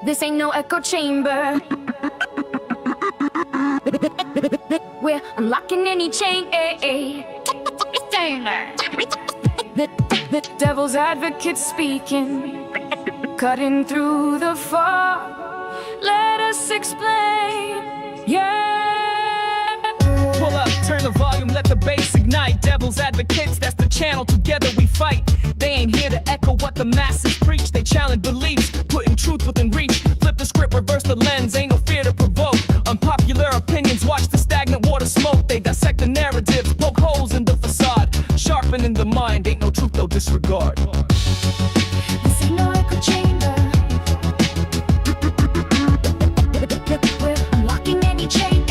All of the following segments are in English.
This ain't no echo chamber. We're unlocking any chain. The devil's advocate speaking, cutting through the fog. Let us explain. Yeah. Pull up, turn the volume, let the bass ignite. Devil's advocates, that's the channel. Together we fight. They ain't here to echo what the masses preach. They challenge beliefs, putting truth within reach. Flip the script, reverse the lens, ain't no fear to provoke. Unpopular opinions, watch the stagnant water smoke. They dissect the narratives, poke holes in the facade. Sharpening the mind, ain't no truth, they'll disregard. This ain't no echo chamber. We're unlocking any chain.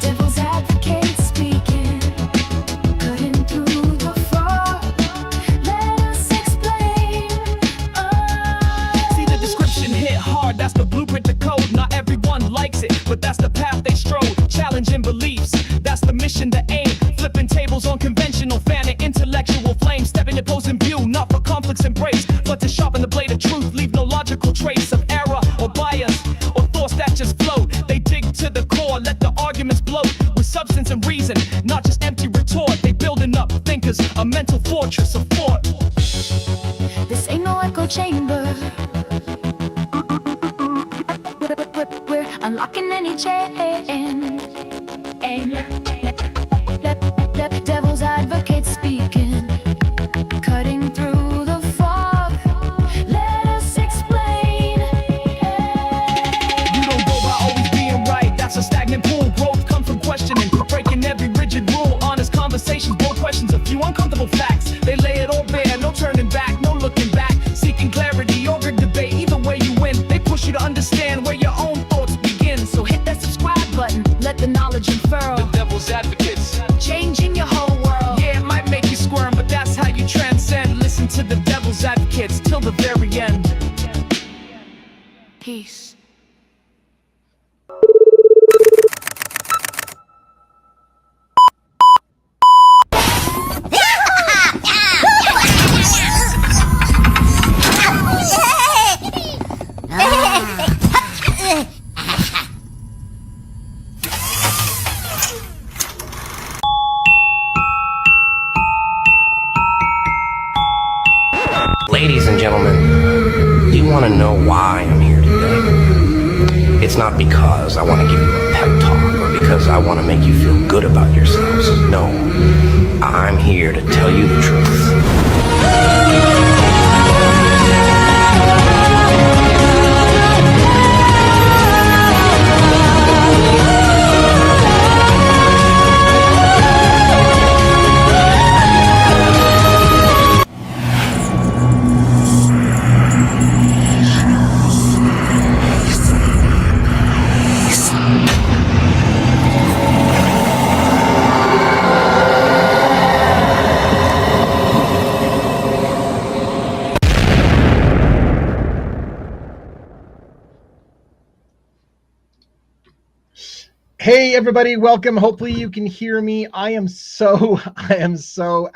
Devil's advocate speaking, cutting through the fog. Let us explain. See, the description hit hard, that's the blueprint to code. Not everyone likes it, but that's the path they strode. Challenging beliefs, that's the mission, the aim. Flipping tables on conventional, fanning intellectual flame. Stepping opposing view, not for conflicts embrace, but to sharpen the blade of truth. Leave no logical trace of error or bias or thoughts that just float. They dig to the core, let the arguments bloat with substance and reason, not just empty retort. They building up thinkers, a mental fortress of thought. This ain't no echo chamber. We're unlocking any chain. Devil's advocate speaking, cutting through the fog. Let us explain. You don't go by always being right, that's a stagnant pool. Growth comes from questioning, breaking every rigid rule. Honest conversations, bold questions, a few uncomfortable facts. They lay it all bare, no turning back, no looking back. Seeking clarity over debate, either way you win. They push you to understand where your own thoughts begin. So hit that subscribe button, let the knowledge unfurl. The devil's advocates, changing your whole world. Yeah, it might make you squirm, but that's how you transcend. Listen to the devil's advocates till the very end. Peace. Ladies and gentlemen, do you want to know why I'm here today? It's not because I want to give you a pep talk or because I want to make you feel good about yourselves. No, I'm here to tell you the truth. Hey everybody, welcome. Hopefully you can hear me. I am so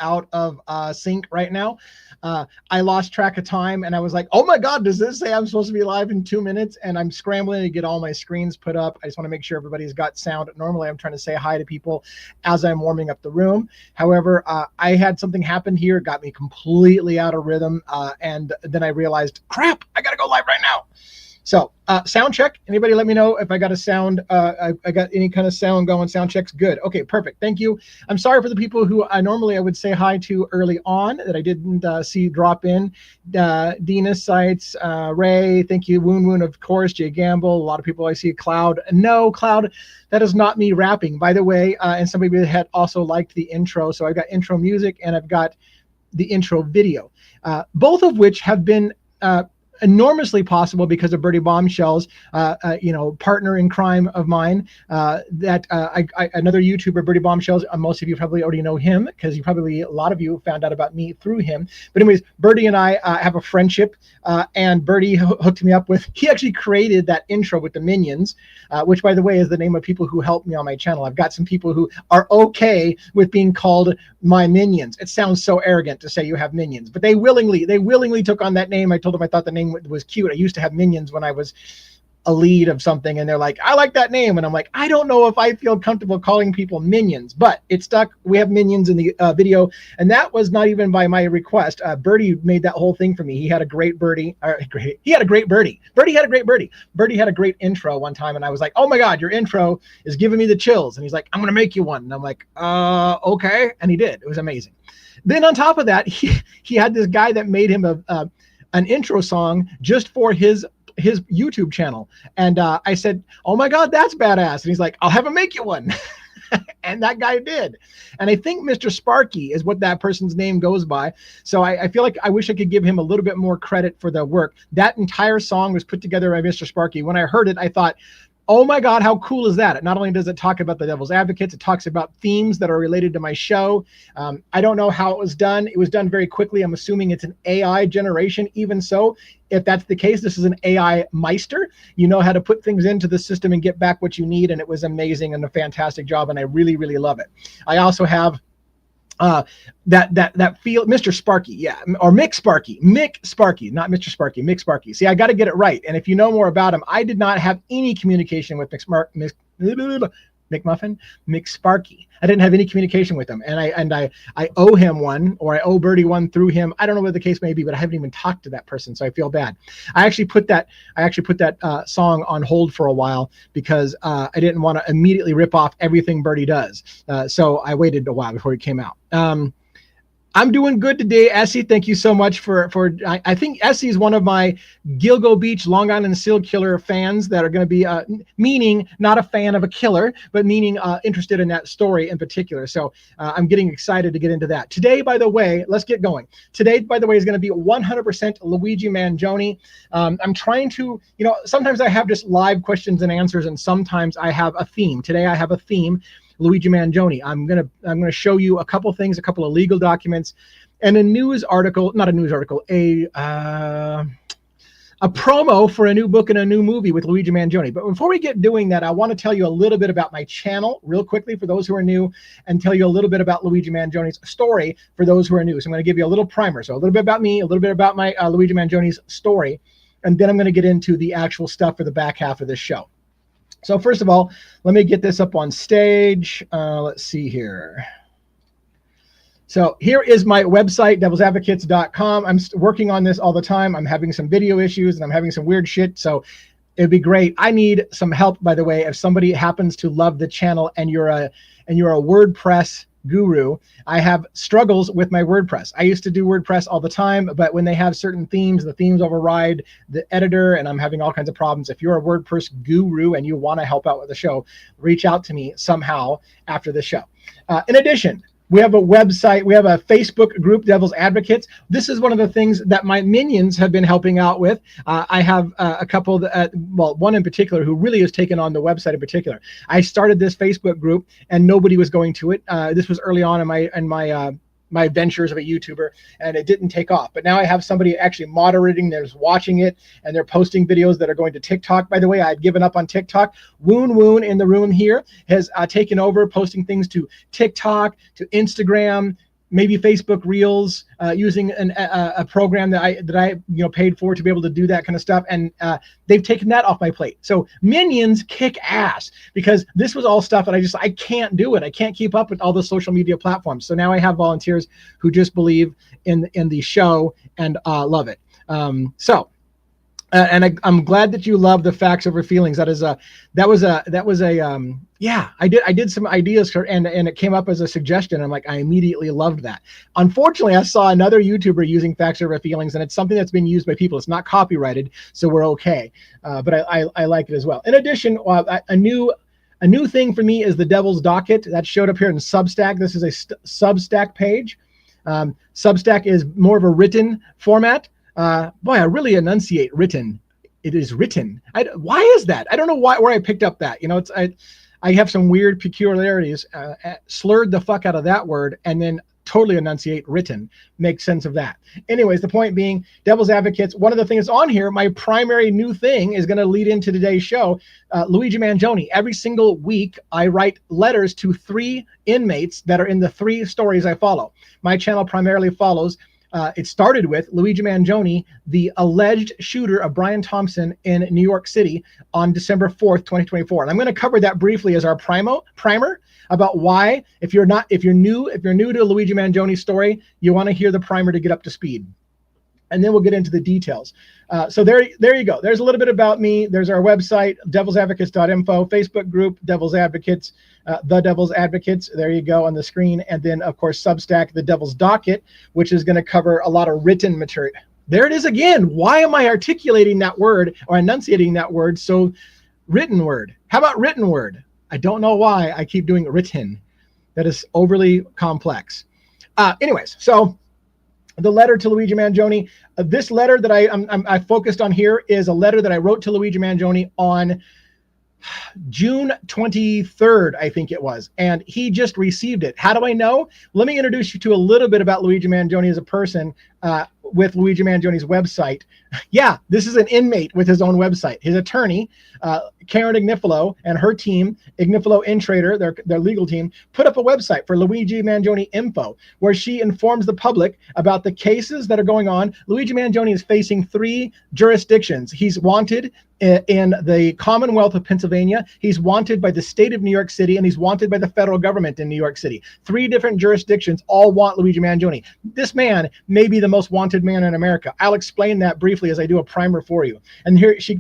out of sync right now. I lost track of time and I was like, oh my God, does this say I'm supposed to be live in 2 minutes? And I'm scrambling to get all my screens put up. I just want to make sure everybody's got sound. Normally I'm trying to say hi to people as I'm warming up the room. However, I had something happen here. It got me completely out of rhythm. And then I realized, crap, I got to go live right now. So sound check. Anybody let me know if I got a sound, I got any kind of sound going. Sound check's good. Okay, perfect. Thank you. I'm sorry for the people who I would say hi to early on that I didn't see drop in. Dina Sites, Ray, thank you. Woon Woon, of course. Jay Gamble. A lot of people I see. Cloud. No, Cloud, that is not me rapping, by the way. And somebody had also liked the intro. So I've got intro music and I've got the intro video, both of which have been enormously possible because of Birdie Bombshells, partner in crime of mine. Another YouTuber, Birdie Bombshells. Most of you probably already know him because a lot of you found out about me through him. But anyways, Birdie and I have a friendship, and Birdie hooked me up with. He actually created that intro with the minions, which, by the way, is the name of people who help me on my channel. I've got some people who are okay with being called my minions. It sounds so arrogant to say you have minions, but they willingly took on that name. I told them I thought the name was cute. I used to have minions when I was a lead of something, and they're like, I like that name, and I'm like, I don't know if I feel comfortable calling people minions, but it stuck. We have minions in the video, and that was not even by my request. Birdie made that whole thing for me. He had a great birdie. He had a great birdie. Birdie had a great birdie. Birdie had a great intro one time, and I was like, oh my God, your intro is giving me the chills. And he's like, I'm gonna make you one. And I'm like, okay. And he did. It was amazing. Then on top of that, he had this guy that made him an intro song just for his YouTube channel. And I said, oh my God, that's badass. And he's like, I'll have him make you one. And that guy did. And I think Mr. Sparky is what that person's name goes by. So I feel like I wish I could give him a little bit more credit for the work. That entire song was put together by Mr. Sparky. When I heard it, I thought, oh my God, how cool is that? Not only does it talk about the devil's advocates, it talks about themes that are related to my show. I don't know how it was done. It was done very quickly. I'm assuming it's an AI generation. Even so, if that's the case, this is an AI meister. You know how to put things into the system and get back what you need. And it was amazing and a fantastic job. And I really, really love it. I also have that feel, Mr. Sparky, yeah, or Mick Sparky, not Mr. Sparky, Mick Sparky. See, I got to get it right. And if you know more about him, I did not have any communication with Mick Sparky. I didn't have any communication with him, and I owe him one, or I owe Birdie one through him. I don't know what the case may be, but I haven't even talked to that person, so I feel bad. I actually put that song on hold for a while because I didn't want to immediately rip off everything Birdie does. So I waited a while before it came out. I'm doing good today, Essie. Thank you so much I think Essie is one of my Gilgo Beach, Long Island serial killer fans that are going to be, meaning not a fan of a killer, but meaning interested in that story in particular. So I'm getting excited to get into that. Today, by the way, let's get going. Today, by the way, is going to be 100% Luigi Mangione. I'm trying to, sometimes I have just live questions and answers, and sometimes I have a theme. Today, I have a theme. Luigi Mangione. I'm gonna show you a couple things, a couple of legal documents, and a news article, not a news article, a promo for a new book and a new movie with Luigi Mangione. But before we get doing that, I want to tell you a little bit about my channel real quickly for those who are new, and tell you a little bit about Luigi Mangione's story for those who are new. So I'm going to give you a little primer. So a little bit about me, a little bit about my Luigi Mangione's story, and then I'm going to get into the actual stuff for the back half of this show. So first of all, let me get this up on stage. Let's see here. So here is my website, devilsadvocates.com. I'm working on this all the time. I'm having some video issues and I'm having some weird shit. So it'd be great. I need some help, by the way, if somebody happens to love the channel and you're a WordPress guru. I have struggles with my WordPress. I used to do WordPress all the time, but when they have certain themes, the themes override the editor, and I'm having all kinds of problems. If you're a WordPress guru and you want to help out with the show, reach out to me somehow after the show. In addition, we have a website, we have a Facebook group, Devil's Advocates. This is one of the things that my minions have been helping out with. I have a couple, one in particular who really has taken on the website in particular. I started this Facebook group and nobody was going to it. This was early on in my ventures of a YouTuber, and it didn't take off. But now I have somebody actually moderating, there's watching it, and they're posting videos that are going to TikTok. By the way, I had given up on TikTok. Woon in the room here has taken over, posting things to TikTok, to Instagram, maybe Facebook Reels, using a program that I paid for to be able to do that kind of stuff, and they've taken that off my plate. So minions kick ass, because this was all stuff that I can't do it. I can't keep up with all the social media platforms. So now I have volunteers who just believe in the show and love it. And I'm glad that you love the facts over feelings. I did some ideas and it came up as a suggestion. I immediately loved that. Unfortunately, I saw another YouTuber using facts over feelings, and it's something that's been used by people. It's not copyrighted, so we're okay. But I like it as well. In addition, a new thing for me is the Devil's Docket that showed up here in Substack. This is a Substack page. Substack is more of a written format. Boy, I really enunciate written. It is written. Why is that? I don't know where I picked up that. You know, I have some weird peculiarities. Slurred the fuck out of that word and then totally enunciate written. Make sense of that. Anyways, the point being, devil's advocates. One of the things on here, my primary new thing is going to lead into today's show. Luigi Mangione. Every single week, I write letters to 3 inmates that are in the 3 stories I follow. My channel primarily follows. It started with Luigi Mangione, the alleged shooter of Brian Thompson in New York City on December 4th, 2024. And I'm going to cover that briefly as our primer about why, if you're new to Luigi Mangione's story, you want to hear the primer to get up to speed. And then we'll get into the details. So there you go. There's a little bit about me. There's our website, devilsadvocates.info, Facebook group, Devil's Advocates, The Devil's Advocates. There you go on the screen. And then, of course, Substack, The Devil's Docket, which is going to cover a lot of written material. There it is again. Why am I articulating that word or enunciating that word? So written word. How about written word? I don't know why I keep doing written. That is overly complex. Anyways, so the letter to Luigi Mangione. This letter that I focused on here is a letter that I wrote to Luigi Mangione on June 23rd, I think it was, and he just received it. How do I know? Let me introduce you to a little bit about Luigi Mangione as a person with Luigi Mangione's website. Yeah, this is an inmate with his own website. His attorney, Karen Ignifilo, and her team, Ignifilo Intrader, their legal team, put up a website for Luigi Mangione Info, where she informs the public about the cases that are going on. Luigi Mangione is facing 3 jurisdictions. He's wanted in the Commonwealth of Pennsylvania, he's wanted by the state of New York City, and he's wanted by the federal government in New York City. 3 different jurisdictions all want Luigi Mangione. This man may be the most wanted man in America. I'll explain that briefly as I do a primer for you. And here she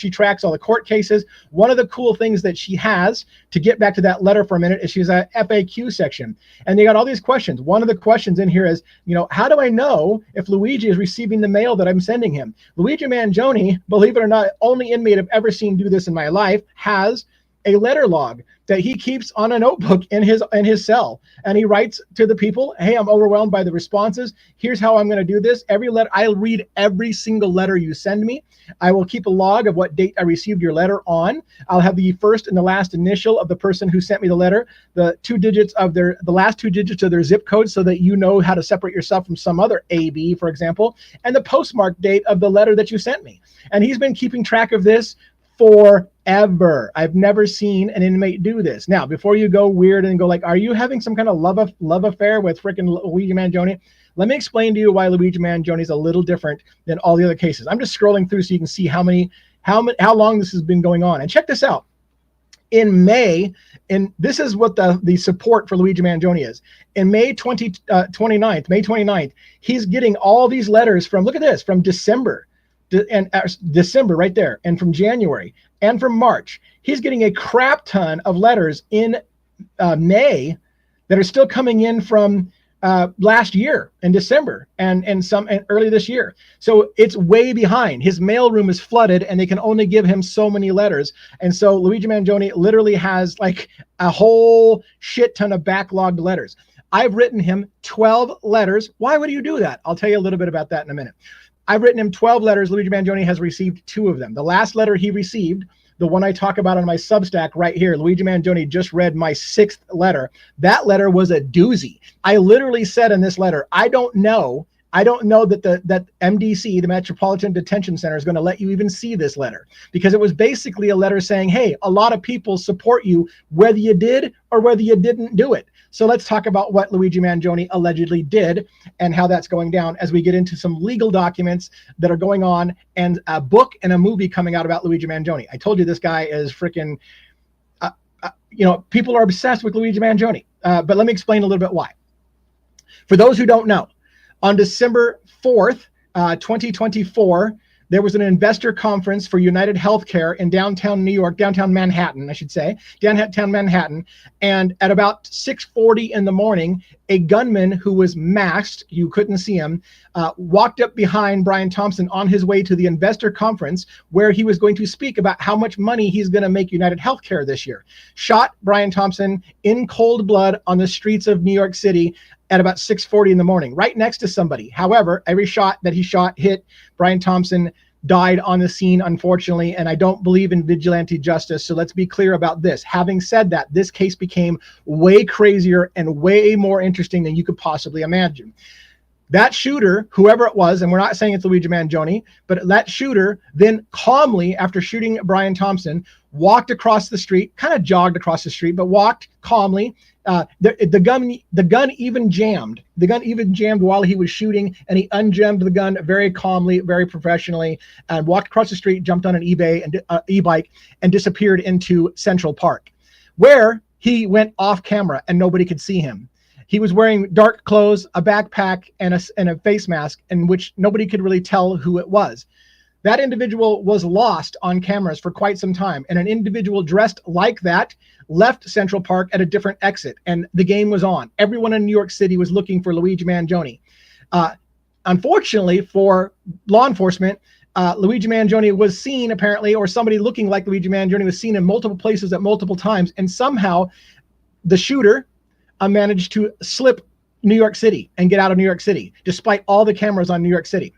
tracks all the court cases. One of the cool things that she has, to get back to that letter for a minute, is she has a FAQ section. And they got all these questions. One of the questions in here is, you know, how do I know if Luigi is receiving the mail that I'm sending him? Luigi Mangione, believe it or not, only inmate I've ever seen do this in my life, has a letter log that he keeps on a notebook in his cell, and he writes to the people, hey, I'm overwhelmed by the responses. Here's how I'm going to do this. Every letter, I'll read every single letter you send me. I will keep a log of what date I received your letter on. I'll have the first and the last initial of the person who sent me the letter, the last 2 digits of their zip code, so that you know how to separate yourself from some other AB, for example, and the postmark date of the letter that you sent me. And he's been keeping track of this forever. I've never seen an inmate do this. Now, before you go weird and go like, are you having some kind of love affair with freaking Luigi Mangione? Let me explain to you why Luigi Mangione is a little different than all the other cases. I'm just scrolling through so you can see how long this has been going on. And check this out. In May, and this is what the support for Luigi Mangione is. In May 29th, he's getting all these letters from, look at this, from December right there, and from January, and from March. He's getting a crap ton of letters in May that are still coming in from last year in December and some early this year. So it's way behind. His mailroom is flooded, and they can only give him so many letters. And so Luigi Mangione literally has like a whole shit ton of backlogged letters. I've written him 12 letters. Why would you do that? I'll tell you a little bit about that in a minute. I've written him 12 letters. Luigi Mangione has received 2 of them. The last letter he received, the one I talk about on my Substack right here, Luigi Mangione just read my 6th letter. That letter was a doozy. I literally said in this letter, I don't know that that MDC, the Metropolitan Detention Center, is going to let you even see this letter, because it was basically a letter saying, hey, a lot of people support you, whether you did or whether you didn't do it. So let's talk about what Luigi Mangione allegedly did and how that's going down as we get into some legal documents that are going on, and a book and a movie coming out about Luigi Mangione. I told you this guy is freaking, people are obsessed with Luigi Mangione. But let me explain a little bit why. For those who don't know, on December 4th, 2024, there was an investor conference for United Healthcare in downtown New York, downtown Manhattan, I should say, downtown Manhattan. And at about 6:40 in the morning, a gunman who was masked, you couldn't see him, walked up behind Brian Thompson on his way to the investor conference, where he was going to speak about how much money he's going to make United Healthcare this year. Shot Brian Thompson in cold blood on the streets of New York City. at about 6:40 in the morning, right next to somebody. However, every shot that he shot hit. Brian Thompson died on the scene, unfortunately, and I don't believe in vigilante justice. So let's be clear about this. Having said that, this case became way crazier and way more interesting than you could possibly imagine. That shooter, whoever it was, and we're not saying it's Luigi Mangione, but that shooter then calmly, after shooting Brian Thompson, walked across the street, kind of jogged across the street, but walked calmly. The gun even jammed. The gun even jammed while he was shooting, and he unjammed the gun very calmly, very professionally, and walked across the street, jumped on an e-bike, and disappeared into Central Park, where he went off camera and nobody could see him. He was wearing dark clothes, a backpack, and a face mask, in which nobody could really tell who it was. That individual was lost on cameras for quite some time, and an individual dressed like that left Central Park at a different exit, and the game was on. Everyone in New York City was looking for Luigi Mangione. Unfortunately for law enforcement, Luigi Mangione was seen, apparently, or somebody looking like Luigi Mangione was seen in multiple places at multiple times, and somehow the shooter managed to slip New York City and get out of New York City, despite all the cameras on New York City.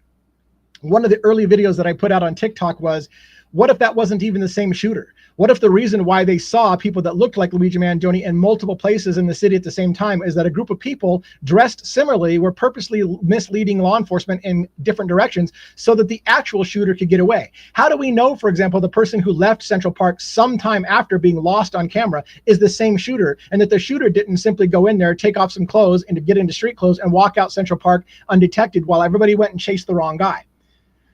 One of the early videos that I put out on TikTok was, what if that wasn't even the same shooter? What if the reason why they saw people that looked like Luigi Mangione in multiple places in the city at the same time is that a group of people dressed similarly were purposely misleading law enforcement in different directions so that the actual shooter could get away? How do we know, for example, the person who left Central Park sometime after being lost on camera is the same shooter, and that the shooter didn't simply go in there, take off some clothes and to get into street clothes and walk out Central Park undetected while everybody went and chased the wrong guy?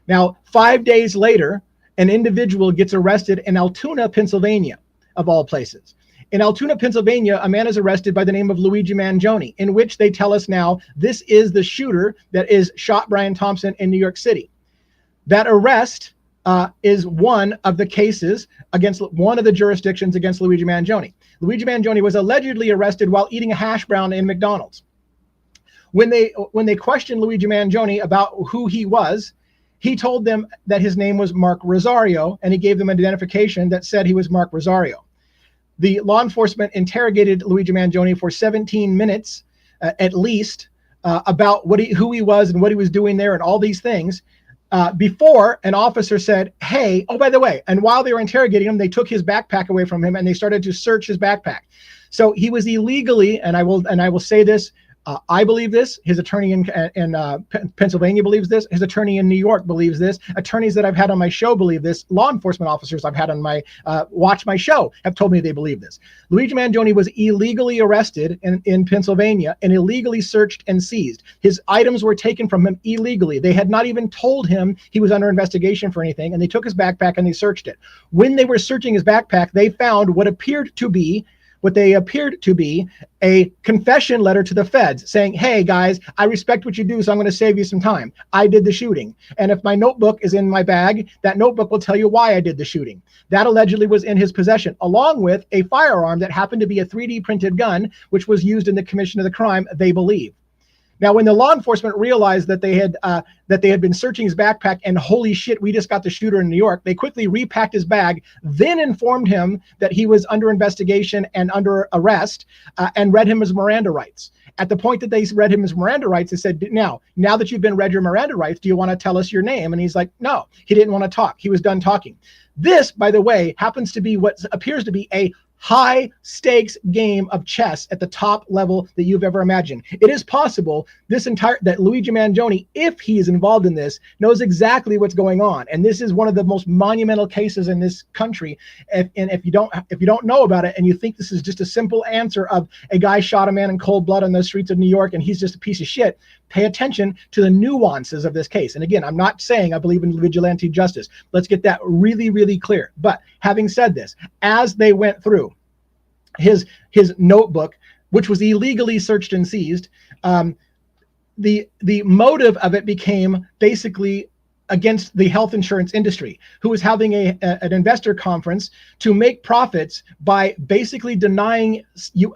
Now, 5 days later, an individual gets arrested in Altoona, Pennsylvania, of all places. In Altoona, Pennsylvania, a man is arrested by the name of Luigi Mangione, in which they tell us now this is the shooter that is shot Brian Thompson in New York City. That arrest is one of the cases against one of the jurisdictions against Luigi Mangione. Luigi Mangione was allegedly arrested while eating a hash brown in McDonald's. When they questioned Luigi Mangione about who he was, he told them that his name was Mark Rosario, and he gave them an identification that said he was Mark Rosario. The law enforcement interrogated Luigi Mangione for 17 minutes, at least, about who he was and what he was doing there and all these things, before an officer said, hey, oh, by the way, and while they were interrogating him, they took his backpack away from him and they started to search his backpack. So he was illegally, and I will say this, I believe this. His attorney in Pennsylvania believes this. His attorney in New York believes this. Attorneys that I've had on my show believe this. Law enforcement officers I've had on my watch my show have told me they believe this. Luigi Mangione was illegally arrested in Pennsylvania and illegally searched and seized. His items were taken from him illegally. They had not even told him he was under investigation for anything, and they took his backpack and they searched it. When they were searching his backpack, they found what they appeared to be a confession letter to the feds saying, hey guys, I respect what you do, so I'm going to save you some time. I did the shooting. And if my notebook is in my bag, that notebook will tell you why I did the shooting. That allegedly was in his possession, along with a firearm that happened to be a 3D printed gun, which was used in the commission of the crime, they believe. Now, when the law enforcement realized that they had been searching his backpack and holy shit, we just got the shooter in New York, they quickly repacked his bag, then informed him that he was under investigation and under arrest, and read him his Miranda rights. At the point that they read him his Miranda rights, they said, now that you've been read your Miranda rights, do you want to tell us your name? And he's like, no, he didn't want to talk. He was done talking. This, by the way, happens to be what appears to be a high stakes game of chess at the top level that you've ever imagined. It is possible that Luigi Mangione, if he is involved in this, knows exactly what's going on. And this is one of the most monumental cases in this country. And if you don't know about it and you think this is just a simple answer of a guy shot a man in cold blood on the streets of New York and he's just a piece of shit, pay attention to the nuances of this case. And again, I'm not saying I believe in vigilante justice. Let's get that really, really clear. But having said this, as they went through his notebook, which was illegally searched and seized, the motive of it became basically against the health insurance industry, who was having an investor conference to make profits by basically denying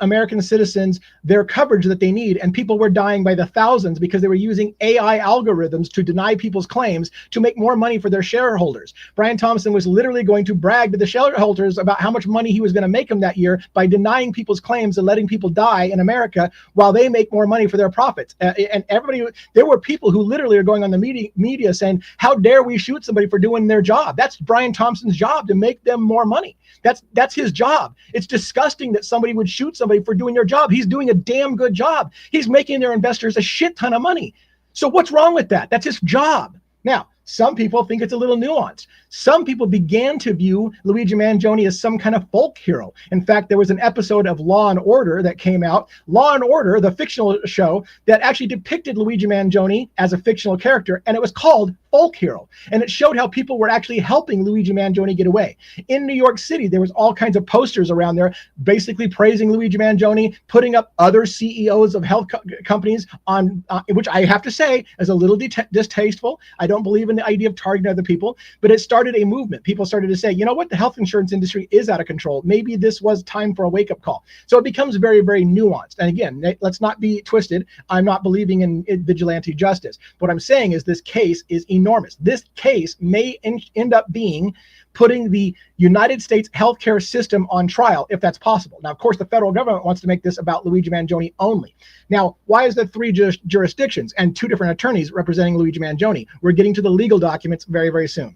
American citizens their coverage that they need. And people were dying by the thousands because they were using AI algorithms to deny people's claims to make more money for their shareholders. Brian Thompson was literally going to brag to the shareholders about how much money he was going to make them that year by denying people's claims and letting people die in America while they make more money for their profits. And everybody, there were people who literally are going on the media saying, how dare we shoot somebody for doing their job? That's Brian Thompson's job, to make them more money. That's his job. It's disgusting that somebody would shoot somebody for doing their job. He's doing a damn good job. He's making their investors a shit ton of money. So what's wrong with that? That's his job. Now, some people think it's a little nuanced. Some people began to view Luigi Mangione as some kind of folk hero. In fact, there was an episode of Law and Order that came out, Law and Order, the fictional show, that actually depicted Luigi Mangione as a fictional character, and it was called Folk Hero. And it showed how people were actually helping Luigi Mangione get away. In New York City, there was all kinds of posters around there basically praising Luigi Mangione, putting up other CEOs of health companies on, which I have to say is a little distasteful. I don't believe in the idea of targeting other people, but it started a movement. People started to say, you know what, the health insurance industry is out of control. Maybe this was time for a wake-up call. So it becomes very, very nuanced. And again, let's not be twisted. I'm not believing in vigilante justice. What I'm saying is this case is enormous. This case may end up being putting the United States healthcare system on trial, if that's possible. Now, of course, the federal government wants to make this about Luigi Mangione only. Now, why is there 3 jurisdictions and 2 different attorneys representing Luigi Mangione? We're getting to the legal documents very, very soon.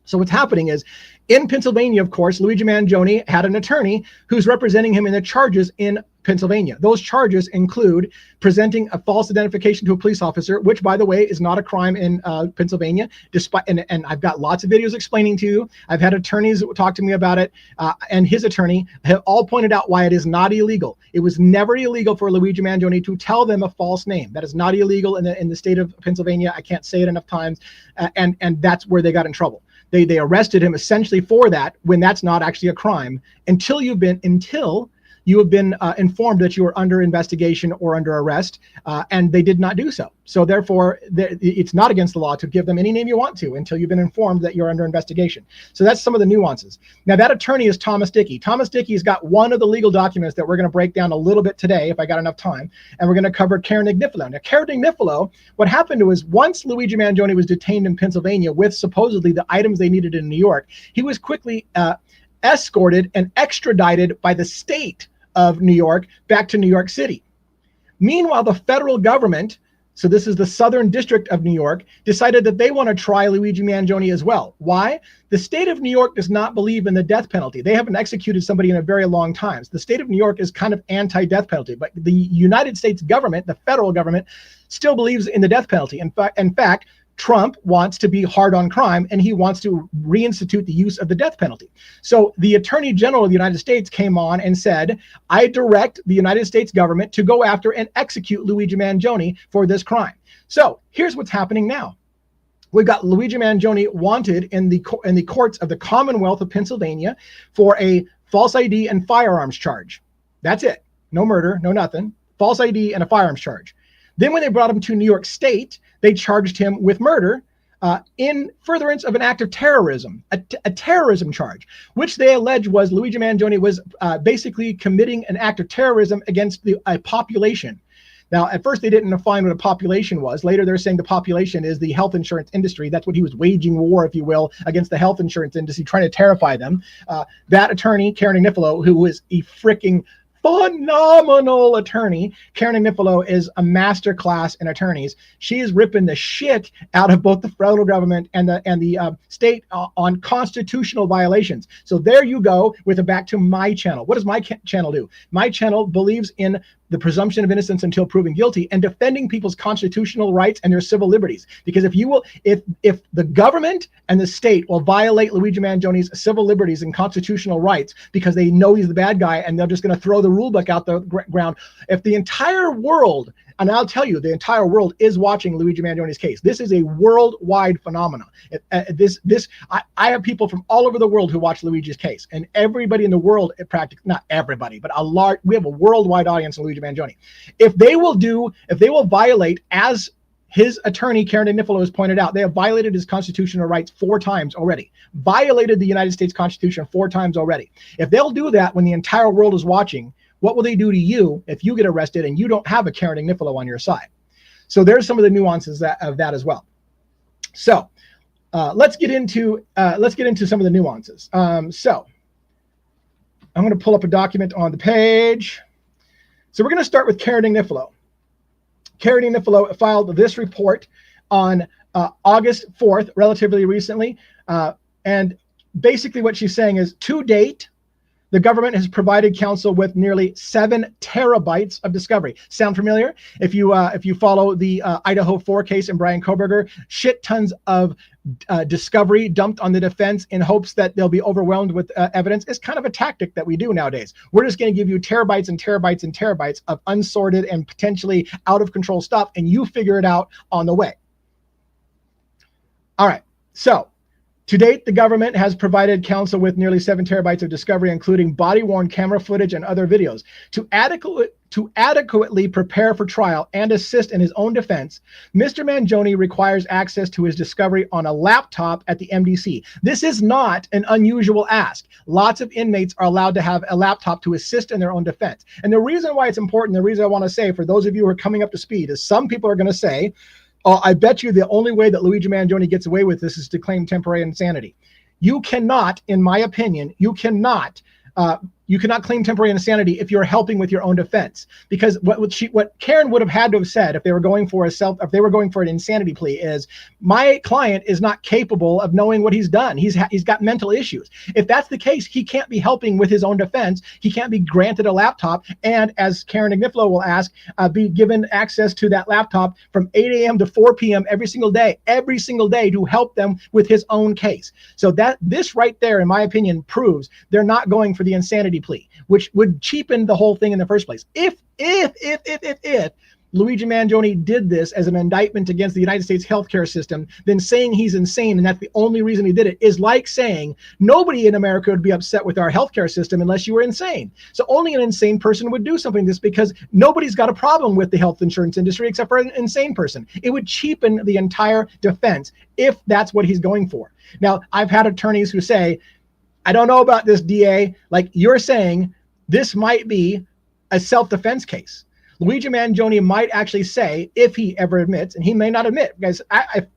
So what's happening is, in Pennsylvania, of course, Luigi Mangione had an attorney who's representing him in the charges in Pennsylvania. Those charges include presenting a false identification to a police officer, which, by the way, is not a crime in Pennsylvania. Despite, and I've got lots of videos explaining to you. I've had attorneys talk to me about it, and his attorney have all pointed out why it is not illegal. It was never illegal for Luigi Mangione to tell them a false name. That is not illegal in the state of Pennsylvania. I can't say it enough times, and that's where they got in trouble. They arrested him essentially for that, when that's not actually a crime, until you have been informed that you were under investigation or under arrest, and they did not do so. So therefore, it's not against the law to give them any name you want to until you've been informed that you're under investigation. So that's some of the nuances. Now, that attorney is Thomas Dickey. Thomas Dickey's got one of the legal documents that we're going to break down a little bit today, if I got enough time, and we're going to cover Karen Agnifilo. Now, Karen Agnifilo, what happened was, once Luigi Mangione was detained in Pennsylvania with supposedly the items they needed in New York, he was quickly escorted and extradited by the state of New York back to New York City. Meanwhile, the federal government, so this is the Southern District of New York, decided that they want to try Luigi Mangione as well. Why? The state of New York does not believe in the death penalty. They haven't executed somebody in a very long time. The state of New York is kind of anti-death penalty, but the United States government, the federal government, still believes in the death penalty. In fact, Trump wants to be hard on crime, and he wants to reinstitute the use of the death penalty. So the Attorney General of the United States came on and said, I direct the United States government to go after and execute Luigi Mangione for this crime. So here's what's happening now. We've got Luigi Mangione wanted in the courts of the Commonwealth of Pennsylvania for a false ID and firearms charge. That's it. No murder, no nothing. False ID and a firearms charge. Then when they brought him to New York State, they charged him with murder in furtherance of an act of terrorism, a terrorism charge, which they allege was Luigi Mangione was basically committing an act of terrorism against a population. Now, at first, they didn't define what a population was. Later, they're saying the population is the health insurance industry. That's what he was waging war, if you will, against the health insurance industry, trying to terrify them. That attorney, Karen Agnifilo, who was a freaking phenomenal attorney. Karen Agnifilo is a master class in attorneys. She is ripping the shit out of both the federal government and the state on constitutional violations. So there you go with back to my channel. What does my channel do? My channel believes in the presumption of innocence until proven guilty and defending people's constitutional rights and their civil liberties. Because if the government and the state will violate Luigi Mangione's civil liberties and constitutional rights because they know he's the bad guy and they're just going to throw the rule book out the ground, if the entire world, and I'll tell you, the entire world is watching Luigi Mangione's case. This is a worldwide phenomenon. I have people from all over the world who watch Luigi's case, and everybody in the world, practically, not everybody, but we have a worldwide audience on Luigi Mangione. If they will violate, as his attorney, Karen Agnifilo, has pointed out they have violated his constitutional rights 4 times already. Violated the United States Constitution 4 times already. If they'll do that when the entire world is watching, what will they do to you if you get arrested and you don't have a Karen Agnifilo on your side? So there's some of the nuances of that as well. So let's get into some of the nuances. So I'm going to pull up a document on the page. So we're going to start with Karen Agnifilo. Karen Agnifilo filed this report on August 4th, relatively recently. And basically what she's saying is, to date, the government has provided counsel with nearly 7 terabytes of discovery. Sound familiar? If you follow the Idaho 4 case and Brian Koberger, shit tons of discovery dumped on the defense in hopes that they'll be overwhelmed with evidence is kind of a tactic that we do nowadays. We're just going to give you terabytes and terabytes and terabytes of unsorted and potentially out of control stuff, and you figure it out on the way. All right. So to date, the government has provided counsel with nearly 7 terabytes of discovery, including body-worn camera footage and other videos. To adequately prepare for trial and assist in his own defense, Mr. Manjone requires access to his discovery on a laptop at the MDC. This is not an unusual ask. Lots of inmates are allowed to have a laptop to assist in their own defense. And the reason why it's important, the reason I want to say, for those of you who are coming up to speed, is some people are going to say, oh, I bet you the only way that Luigi Mangione gets away with this is to claim temporary insanity. You cannot, in my opinion, you cannot claim temporary insanity if you're helping with your own defense. Because what Karen would have had to have said if they were going for an insanity plea is, my client is not capable of knowing what he's done. He's got mental issues. If that's the case, he can't be helping with his own defense. He can't be granted a laptop, and as Karen Agnifilo will ask, be given access to that laptop from 8 a.m. to 4 p.m. every single day to help them with his own case. So this right there, in my opinion, proves they're not going for the insanity plea, which would cheapen the whole thing in the first place. If Luigi Mangione did this as an indictment against the United States healthcare system, then saying he's insane and that's the only reason he did it is like saying nobody in America would be upset with our healthcare system unless you were insane. So only an insane person would do something like this, because nobody's got a problem with the health insurance industry except for an insane person. It would cheapen the entire defense if that's what he's going for. Now, I've had attorneys who say, I don't know about this, DA. Like you're saying, this might be a self-defense case. Luigi Mangione might actually say, if he ever admits, and he may not admit, because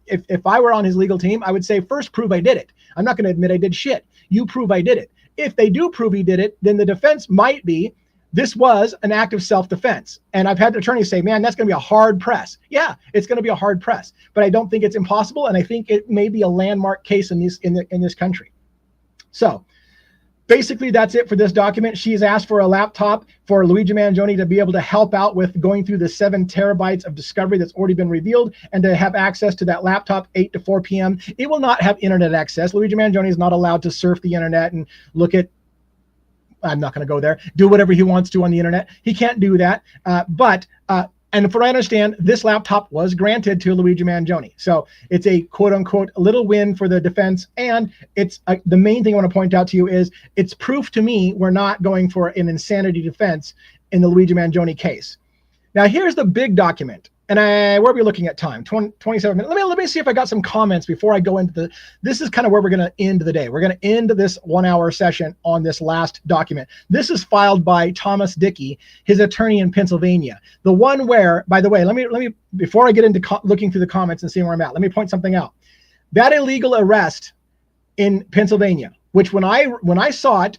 if I were on his legal team, I would say, first prove I did it. I'm not going to admit I did shit. You prove I did it. If they do prove he did it, then the defense might be, this was an act of self-defense. And I've had attorneys say, man, that's going to be a hard press. Yeah, it's going to be a hard press, but I don't think it's impossible. And I think it may be a landmark case in this country. So basically, that's it for this document. She's asked for a laptop for Luigi Mangione to be able to help out with going through the 7 terabytes of discovery that's already been revealed, and to have access to that laptop 8 to 4 p.m. It will not have internet access. Luigi Mangione is not allowed to surf the internet and look at, I'm not going to go there, do whatever he wants to on the internet. He can't do that. And from what I understand, this laptop was granted to Luigi Mangione. So it's a quote unquote little win for the defense. And it's the main thing I want to point out to you is it's proof to me we're not going for an insanity defense in the Luigi Mangione case. Now here's the big document. And where are we looking at time? 27 minutes. Let me see if I got some comments before I go into this is kind of where we're going to end the day. We're going to end this 1-hour session on this last document. This is filed by Thomas Dickey, his attorney in Pennsylvania. The one where, by the way, let me before I get into looking through the comments and seeing where I'm at, let me point something out. That illegal arrest in Pennsylvania, which when I saw it,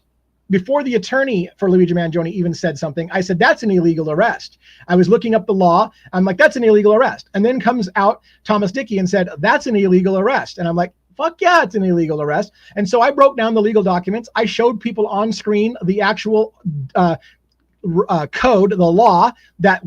before the attorney for Luigi Mangione even said something, I said, that's an illegal arrest. I was looking up the law. I'm like, that's an illegal arrest. And then comes out Thomas Dickey and said, that's an illegal arrest. And I'm like, fuck yeah, it's an illegal arrest. And so I broke down the legal documents. I showed people on screen the actual code, the law that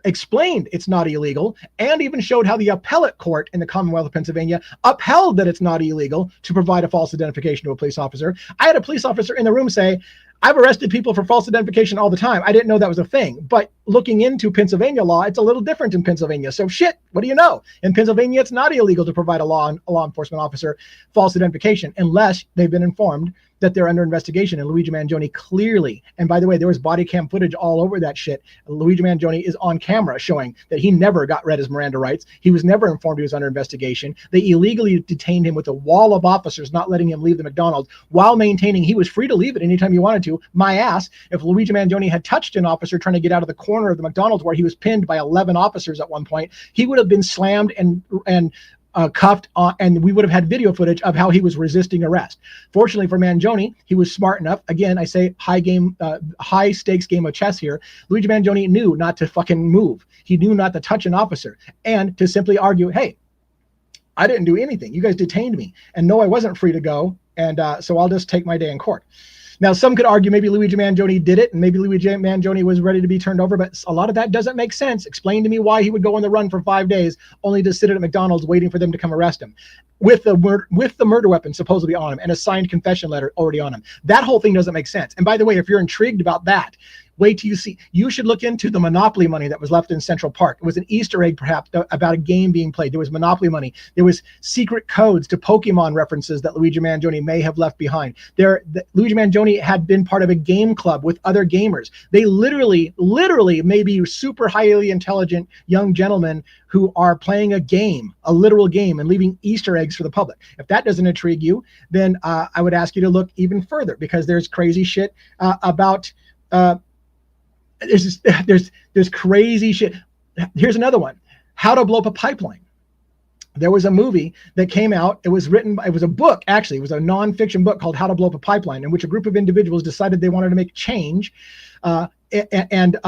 explained it's not illegal, and even showed how the appellate court in the Commonwealth of Pennsylvania upheld that it's not illegal to provide a false identification to a police officer. I had a police officer in the room say, I've arrested people for false identification all the time. I didn't know that was a thing. But looking into Pennsylvania law, it's a little different in Pennsylvania. So shit, what do you know? In Pennsylvania, it's not illegal to provide a law enforcement officer false identification unless they've been informed that they're under investigation. And Luigi Mangione clearly, and by the way, there was body cam footage all over that shit. Luigi Mangione is on camera showing that he never got read his Miranda rights. He was never informed he was under investigation. They illegally detained him with a wall of officers, not letting him leave the McDonald's while maintaining he was free to leave it anytime he wanted to. My ass, if Luigi Mangione had touched an officer trying to get out of the corner of the McDonald's where he was pinned by 11 officers at one point, he would have been slammed and cuffed, and we would have had video footage of how he was resisting arrest. Fortunately for Mangione, he was smart enough. Again, I say high stakes game of chess here. Luigi Mangione knew not to fucking move. He knew not to touch an officer and to simply argue, hey, I didn't do anything. You guys detained me. And no, I wasn't free to go. And so I'll just take my day in court. Now, some could argue maybe Luigi Mangione did it and maybe Luigi Mangione was ready to be turned over, but a lot of that doesn't make sense. Explain to me why he would go on the run for 5 days only to sit at McDonald's waiting for them to come arrest him with the murder weapon supposedly on him and a signed confession letter already on him. That whole thing doesn't make sense. And by the way, if you're intrigued about that, wait till you see. You should look into the Monopoly money that was left in Central Park. It was an Easter egg, perhaps, about a game being played. There was Monopoly money. There was secret codes to Pokemon references that Luigi Mangione may have left behind. Luigi Mangione had been part of a game club with other gamers. They literally may be super highly intelligent young gentlemen who are playing a game, a literal game, and leaving Easter eggs for the public. If that doesn't intrigue you, then I would ask you to look even further, because there's crazy shit about... There's crazy shit. Here's another one. How to Blow Up a Pipeline. There was a movie that came out. It was a book, actually. It was a nonfiction book called How to Blow Up a Pipeline, in which a group of individuals decided they wanted to make change. And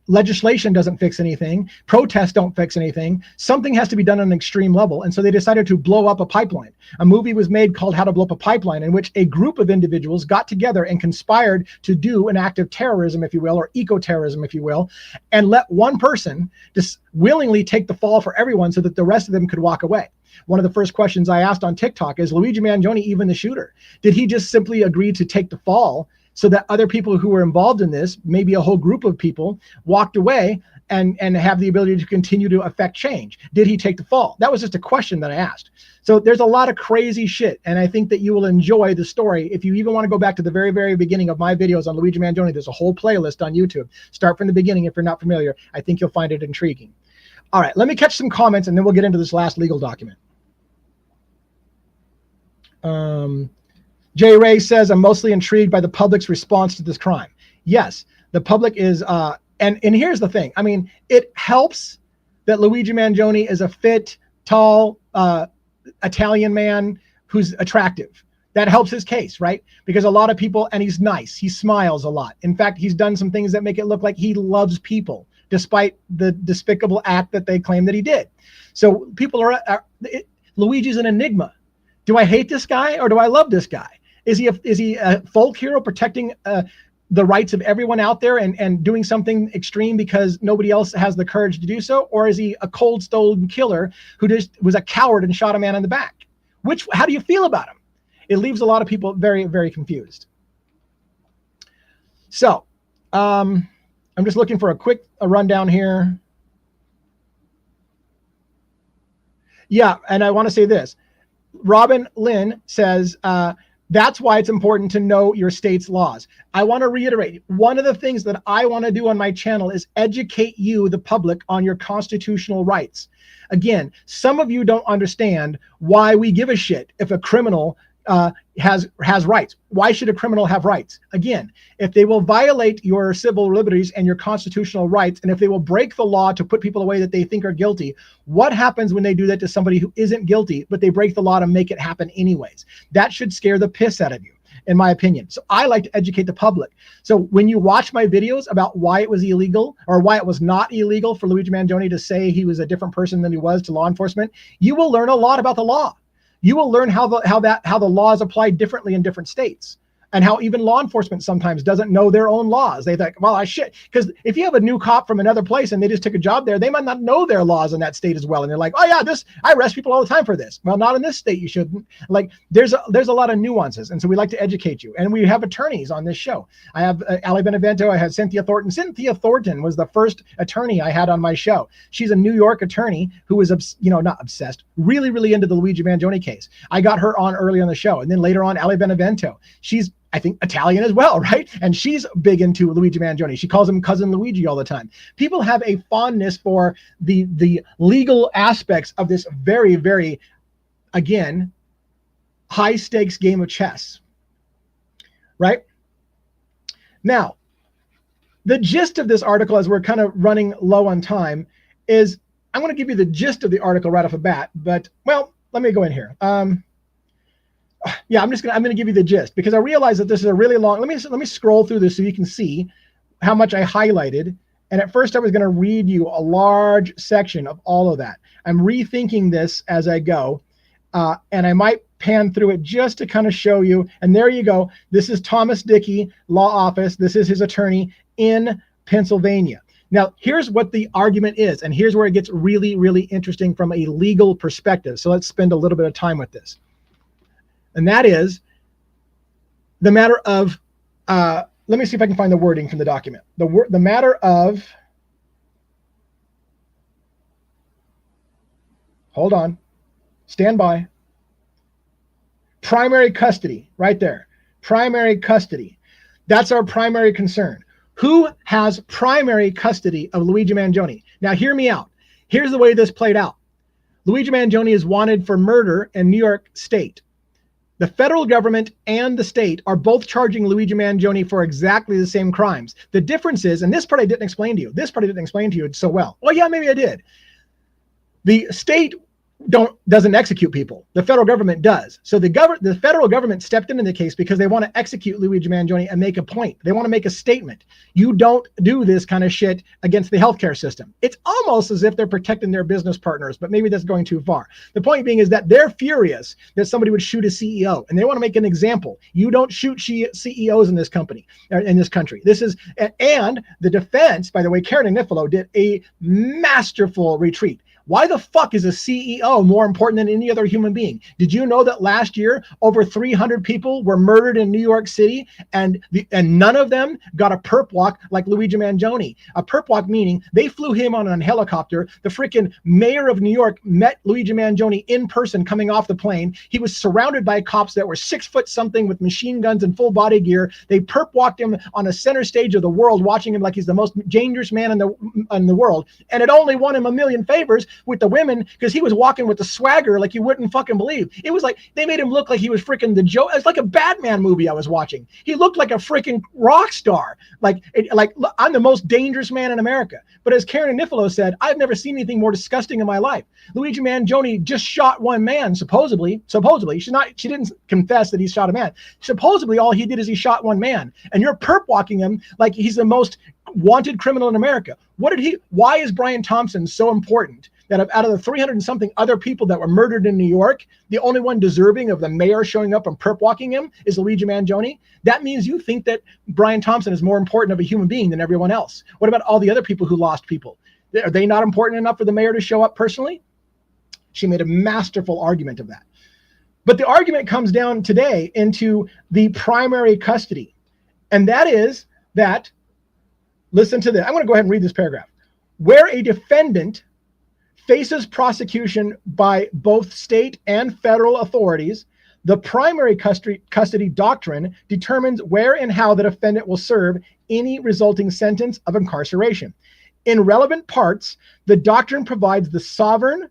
legislation doesn't fix anything. Protests don't fix anything. Something has to be done on an extreme level. And so they decided to blow up a pipeline. A movie was made called How to Blow Up a Pipeline, in which a group of individuals got together and conspired to do an act of terrorism, if you will, or eco-terrorism, if you will, and let one person just willingly take the fall for everyone so that the rest of them could walk away. One of the first questions I asked on TikTok is, Luigi Mangione even the shooter? Did he just simply agree to take the fall so that other people who were involved in this, maybe a whole group of people, walked away and have the ability to continue to affect change? Did he take the fall? That was just a question that I asked. So there's a lot of crazy shit, and I think that you will enjoy the story. If you even want to go back to the very, very beginning of my videos on Luigi Mangione, there's a whole playlist on YouTube. Start from the beginning if you're not familiar. I think you'll find it intriguing. All right, let me catch some comments, and then we'll get into this last legal document. Jay Ray says, I'm mostly intrigued by the public's response to this crime. Yes, the public is, and here's the thing. I mean, it helps that Luigi Mangione is a fit, tall, Italian man who's attractive. That helps his case, right? Because a lot of people, and he's nice, he smiles a lot. In fact, he's done some things that make it look like he loves people, despite the despicable act that they claim that he did. So people Luigi's an enigma. Do I hate this guy or do I love this guy? Is he a folk hero protecting the rights of everyone out there and doing something extreme because nobody else has the courage to do so? Or is he a cold stone killer who just was a coward and shot a man in the back? How do you feel about him? It leaves a lot of people very, very confused. So I'm just looking for a rundown here. Yeah, and I want to say this. Robin Lynn says, that's why it's important to know your state's laws. I want to reiterate, one of the things that I want to do on my channel is educate you, the public, on your constitutional rights. Again, some of you don't understand why we give a shit if a criminal has rights. Why should a criminal have rights? Again, if they will violate your civil liberties and your constitutional rights, and if they will break the law to put people away that they think are guilty, what happens when they do that to somebody who isn't guilty, but they break the law to make it happen anyways? That should scare the piss out of you, in my opinion. So I like to educate the public. So when you watch my videos about why it was illegal or why it was not illegal for Luigi Mangione to say he was a different person than he was to law enforcement, you will learn a lot about the law. You will learn how the law is applied differently in different states, and how even law enforcement sometimes doesn't know their own laws. They think, well, because if you have a new cop from another place and they just took a job there, they might not know their laws in that state as well. And they're like, oh yeah, I arrest people all the time for this. Well, not in this state, you shouldn't. Like, there's a lot of nuances. And so we like to educate you. And we have attorneys on this show. I have Ali Benevento, I have Cynthia Thornton. Cynthia Thornton was the first attorney I had on my show. She's a New York attorney who was, not obsessed, really, really into the Luigi Mangione case. I got her on early on the show. And then later on, Ali Benevento. She's I think Italian as well, right? And she's big into Luigi Mangione. She calls him Cousin Luigi all the time. People have a fondness for the legal aspects of this very, very, again, high stakes game of chess, right? Now, the gist of this article, as we're kind of running low on time, is I'm going to give you the gist of the article right off the bat, but, well, let me go in here. Yeah, I'm going to give you the gist, because I realize that this is a really long, let me scroll through this so you can see how much I highlighted. And at first I was going to read you a large section of all of that. I'm rethinking this as I go, and I might pan through it just to kind of show you. And there you go. This is Thomas Dickey Law Office. This is his attorney in Pennsylvania. Now, here's what the argument is, and here's where it gets really, really interesting from a legal perspective. So let's spend a little bit of time with this. And that is the matter of, let me see if I can find the wording from the document. The matter of, hold on, stand by. Primary custody, right there. Primary custody. That's our primary concern. Who has primary custody of Luigi Mangione? Now, hear me out. Here's the way this played out. Luigi Mangione is wanted for murder in New York State. The federal government and the state are both charging Luigi Mangione for exactly the same crimes. The difference is, and this part I didn't explain to you. This part I didn't explain to you so well. Well, yeah, maybe I did. The state doesn't execute people. The federal government does. So the federal government stepped into the case because they want to execute Luigi Mangione and make a point. They want to make a statement. You don't do this kind of shit against the healthcare system. It's almost as if they're protecting their business partners, but maybe that's going too far. The point being is that they're furious that somebody would shoot a CEO, and they want to make an example. You don't shoot CEOs in this company, or in this country. This is, and the defense, by the way, Karen Agnifilo did a masterful retreat. Why the fuck is a CEO more important than any other human being? Did you know that last year over 300 people were murdered in New York City, and none of them got a perp walk like Luigi Mangione? A perp walk meaning they flew him on a helicopter. The freaking mayor of New York met Luigi Mangione in person coming off the plane. He was surrounded by cops that were 6 foot something with machine guns and full body gear. They perp walked him on a center stage of the world, watching him like he's the most dangerous man in the world. And it only won him a million favors with the women, because he was walking with the swagger like you wouldn't fucking believe. It was like they made him look like he was freaking the Joe. It's like a Batman movie I was watching. He looked like a freaking rock star. Like I'm the most dangerous man in America. But as Karen Agnifilo said, I've never seen anything more disgusting in my life. Luigi Mangione just shot one man, supposedly. She didn't confess that he shot a man. Supposedly all he did is he shot one man, and you're perp walking him like he's the most wanted criminal in America. Why is Brian Thompson so important that out of the 300 and something other people that were murdered in New York, the only one deserving of the mayor showing up and perp walking him is Luigi Mangione? That means you think that Brian Thompson is more important of a human being than everyone else. What about all the other people who lost people? Are they not important enough for the mayor to show up personally? She made a masterful argument of that. But the argument comes down today into the primary custody. And that is that, listen to this. I'm going to go ahead and read this paragraph. Where a defendant faces prosecution by both state and federal authorities, the primary custody doctrine determines where and how the defendant will serve any resulting sentence of incarceration. In relevant parts, the doctrine provides the sovereign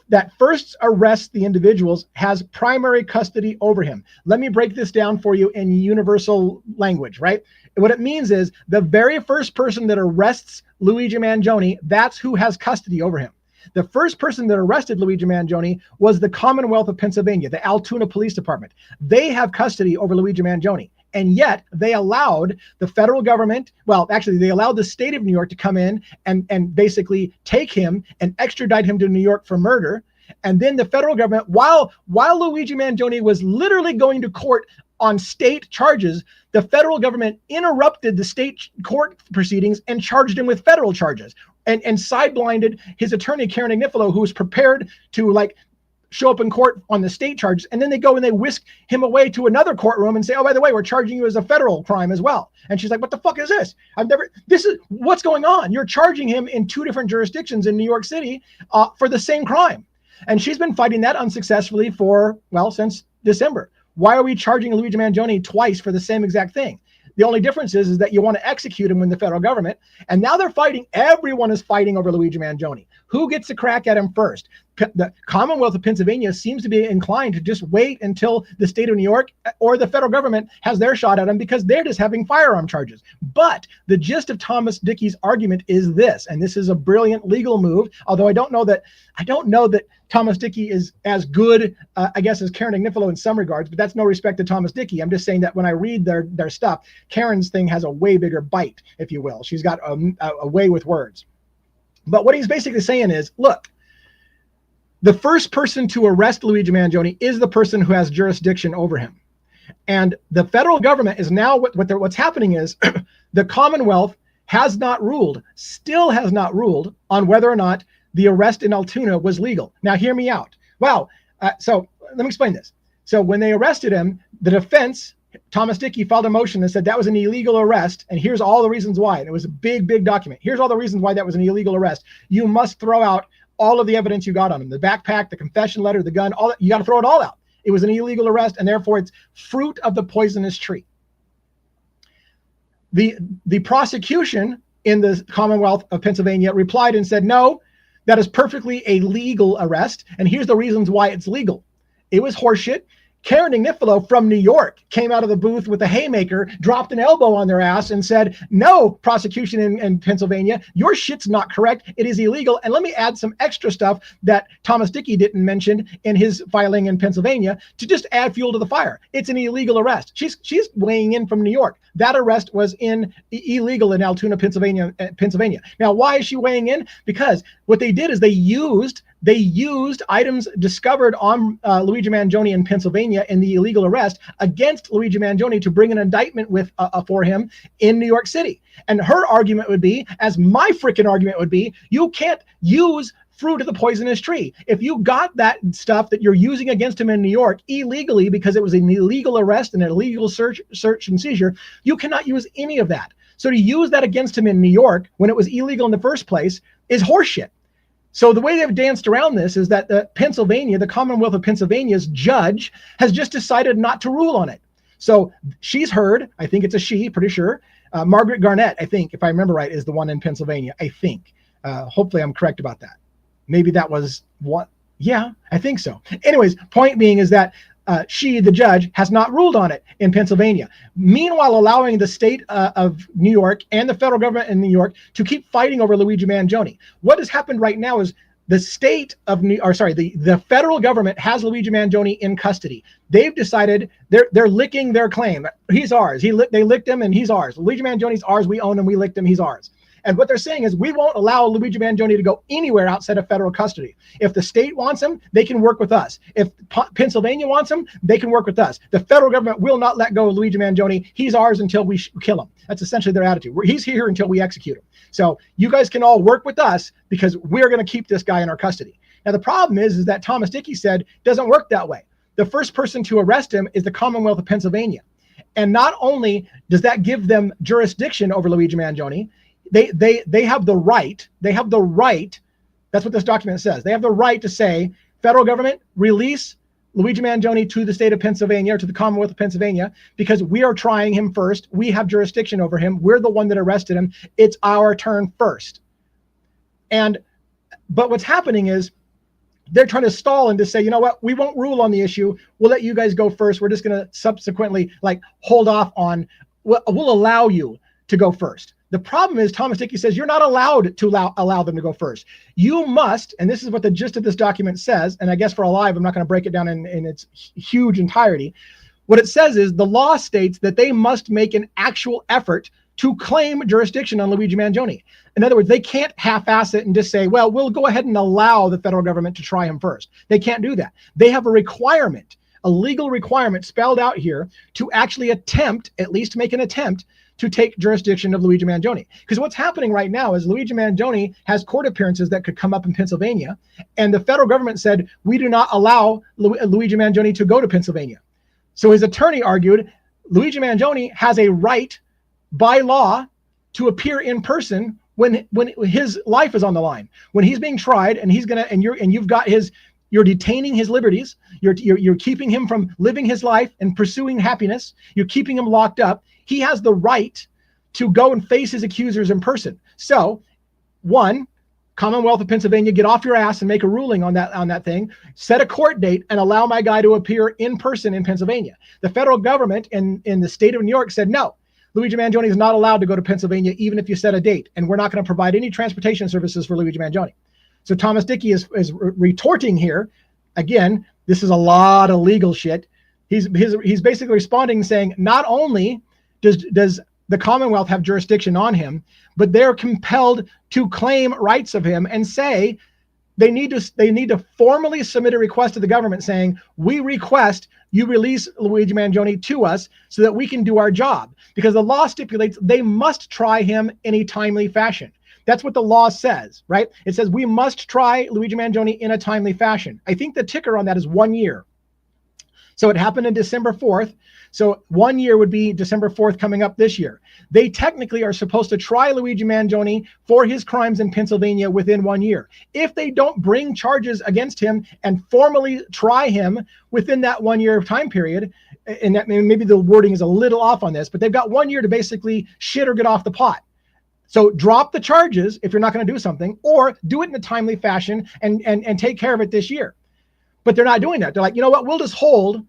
that first arrests the individuals has primary custody over him. Let me break this down for you in universal language, right? What it means is the very first person that arrests Luigi Mangione, that's who has custody over him. The first person that arrested Luigi Mangione was the Commonwealth of Pennsylvania, the Altoona Police Department. They have custody over Luigi Mangione. And yet they allowed the federal government, well, actually they allowed the state of New York to come in and basically take him and extradite him to New York for murder. And then the federal government, while Luigi Mangione was literally going to court on state charges, the federal government interrupted the state court proceedings and charged him with federal charges, and sideblinded his attorney, Karen Agnifilo, who was prepared to show up in court on the state charges. And then they go and they whisk him away to another courtroom and say, oh, by the way, we're charging you as a federal crime as well. And she's like, what the fuck is this? This is what's going on. You're charging him in 2 different jurisdictions in New York City for the same crime. And she's been fighting that unsuccessfully since December. Why are we charging Luigi Mangione twice for the same exact thing? The only difference is that you want to execute him in the federal government. And now they're fighting. Everyone is fighting over Luigi Mangione. Who gets a crack at him first? The Commonwealth of Pennsylvania seems to be inclined to just wait until the state of New York or the federal government has their shot at him, because they're just having firearm charges. But the gist of Thomas Dickey's argument is this, and this is a brilliant legal move, although I don't know that Thomas Dickey is as good, I guess, as Karen Agnifilo in some regards, but that's no respect to Thomas Dickey. I'm just saying that when I read their stuff, Karen's thing has a way bigger bite, if you will. She's got a way with words. But what he's basically saying is, look, the first person to arrest Luigi Mangione is the person who has jurisdiction over him. And the federal government is now, what's happening is the Commonwealth has not ruled, still has not ruled on whether or not the arrest in Altoona was legal. Now, hear me out. Wow. So let me explain this. So when they arrested him, the defense, Thomas Dickey, filed a motion and said that was an illegal arrest. And here's all the reasons why. And it was a big, big document. Here's all the reasons why that was an illegal arrest. You must throw out all of the evidence you got on him, the backpack, the confession letter, the gun, all that. You got to throw it all out. It was an illegal arrest, and therefore it's fruit of the poisonous tree. The prosecution in the Commonwealth of Pennsylvania replied and said, no, that is perfectly a legal arrest, and here's the reasons why it's legal. It was horseshit. Karen Agnifilo from New York came out of the booth with a haymaker, dropped an elbow on their ass and said, no, prosecution in Pennsylvania, your shit's not correct. It is illegal. And let me add some extra stuff that Thomas Dickey didn't mention in his filing in Pennsylvania to just add fuel to the fire. It's an illegal arrest. She's weighing in from New York. That arrest was illegal in Altoona, Pennsylvania. Now, why is she weighing in? Because what they did is they used items discovered on Luigi Mangione in Pennsylvania in the illegal arrest against Luigi Mangione to bring an indictment for him in New York City. And her argument would be, as my freaking argument would be, you can't use fruit of the poisonous tree. If you got that stuff that you're using against him in New York illegally because it was an illegal arrest and an illegal search and seizure, you cannot use any of that. So to use that against him in New York when it was illegal in the first place is horseshit. So the way they've danced around this is that the Commonwealth of Pennsylvania's judge has just decided not to rule on it. So she's heard, I think it's a she, pretty sure, Margaret Garnett, I think, if I remember right, is the one in Pennsylvania, I think. Hopefully I'm correct about that. Maybe that was what, yeah, I think so. Anyways, point being is that she, the judge, has not ruled on it in Pennsylvania. Meanwhile, allowing the state of New York and the federal government in New York to keep fighting over Luigi Mangione. What has happened right now is the state of the federal government has Luigi Mangione in custody. They've decided they're licking their claim. He's ours. They licked him and he's ours. Luigi Mangione's ours. We own him. We licked him. He's ours. And what they're saying is we won't allow Luigi Mangione to go anywhere outside of federal custody. If the state wants him, they can work with us. If Pennsylvania wants him, they can work with us. The federal government will not let go of Luigi Mangione. He's ours until we kill him. That's essentially their attitude. He's here until we execute him. So you guys can all work with us because we're going to keep this guy in our custody. Now, the problem is that Thomas Dickey said it doesn't work that way. The first person to arrest him is the Commonwealth of Pennsylvania. And not only does that give them jurisdiction over Luigi Mangione, they have the right, that's what this document says. They have the right to say, federal government, release Luigi Mangione to the state of Pennsylvania or to the Commonwealth of Pennsylvania because we are trying him first. We have jurisdiction over him. We're the one that arrested him. It's our turn first. But what's happening is they're trying to stall and to say, you know what, we won't rule on the issue. We'll let you guys go first. We're just going to subsequently hold off on, we'll allow you to go first. The problem is Thomas Dickey says you're not allowed to allow them to go first. You must, and this is what the gist of this document says, and I guess for a live, I'm not going to break it down in its huge entirety. What it says is the law states that they must make an actual effort to claim jurisdiction on Luigi Mangione. In other words, they can't half-ass it and just say, well, we'll go ahead and allow the federal government to try him first. They can't do that. They have a requirement, a legal requirement spelled out here to actually attempt, at least make an attempt, to take jurisdiction of Luigi Mangione. Because what's happening right now is Luigi Mangione has court appearances that could come up in Pennsylvania, and the federal government said, we do not allow Luigi Mangione to go to Pennsylvania. So his attorney argued, Luigi Mangione has a right by law to appear in person when his life is on the line, when he's being tried and you've got his You're detaining his liberties. You're keeping him from living his life and pursuing happiness. You're keeping him locked up. He has the right to go and face his accusers in person. So, one, Commonwealth of Pennsylvania, get off your ass and make a ruling on that thing. Set a court date and allow my guy to appear in person in Pennsylvania. The federal government in the state of New York said no. Luigi Mangione is not allowed to go to Pennsylvania even if you set a date, and we're not going to provide any transportation services for Luigi Mangione. So Thomas Dickey is retorting here. Again, this is a lot of legal shit. He's basically responding saying, not only does the Commonwealth have jurisdiction on him, but they're compelled to claim rights of him and say they need to formally submit a request to the government saying, we request you release Luigi Mangione to us so that we can do our job. Because the law stipulates they must try him in a timely fashion. That's what the law says, right? It says we must try Luigi Mangione in a timely fashion. I think the ticker on that is 1 year. So it happened in December 4th. So 1 year would be December 4th coming up this year. They technically are supposed to try Luigi Mangione for his crimes in Pennsylvania within 1 year. If they don't bring charges against him and formally try him within that 1 year time period, and that maybe the wording is a little off on this, but they've got 1 year to basically shit or get off the pot. So drop the charges if you're not going to do something, or do it in a timely fashion and take care of it this year. But they're not doing that. They're like, you know what, we'll just hold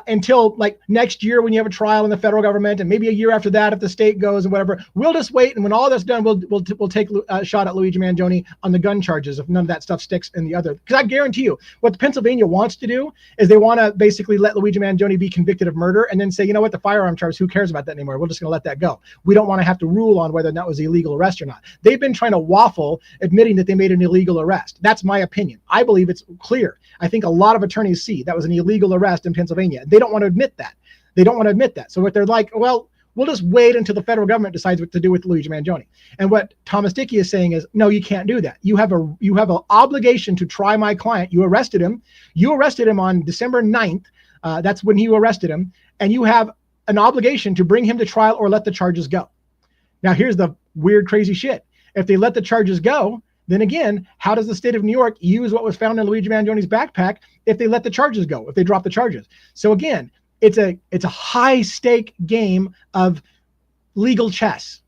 until like next year when you have a trial in the federal government, and maybe a year after that if the state goes and whatever. We'll just wait, and when all that's done, we'll take a shot at Luigi Mangione on the gun charges if none of that stuff sticks in the other. Because I guarantee you, what Pennsylvania wants to do is they want to basically let Luigi Mangione be convicted of murder and then say, you know what, the firearm charge, who cares about that anymore? We're just going to let that go. We don't want to have to rule on whether that was an illegal arrest or not. They've been trying to waffle, admitting that they made an illegal arrest. That's my opinion. I believe it's clear. I think a lot of attorneys see that was an illegal arrest in Pennsylvania. They don't want to admit that. They don't want to admit that. So what they're like, well, we'll just wait until the federal government decides what to do with Luigi Mangione. And what Thomas Dickey is saying is, no, you can't do that. You have an obligation to try my client. You arrested him. You arrested him on December 9th. That's when you arrested him. And you have an obligation to bring him to trial or let the charges go. Now, here's the weird, crazy shit. If they let the charges go, then again, how does the state of New York use what was found in Luigi Mangione's backpack if they let the charges go, if they drop the charges? So again, it's a high stake game of legal chess.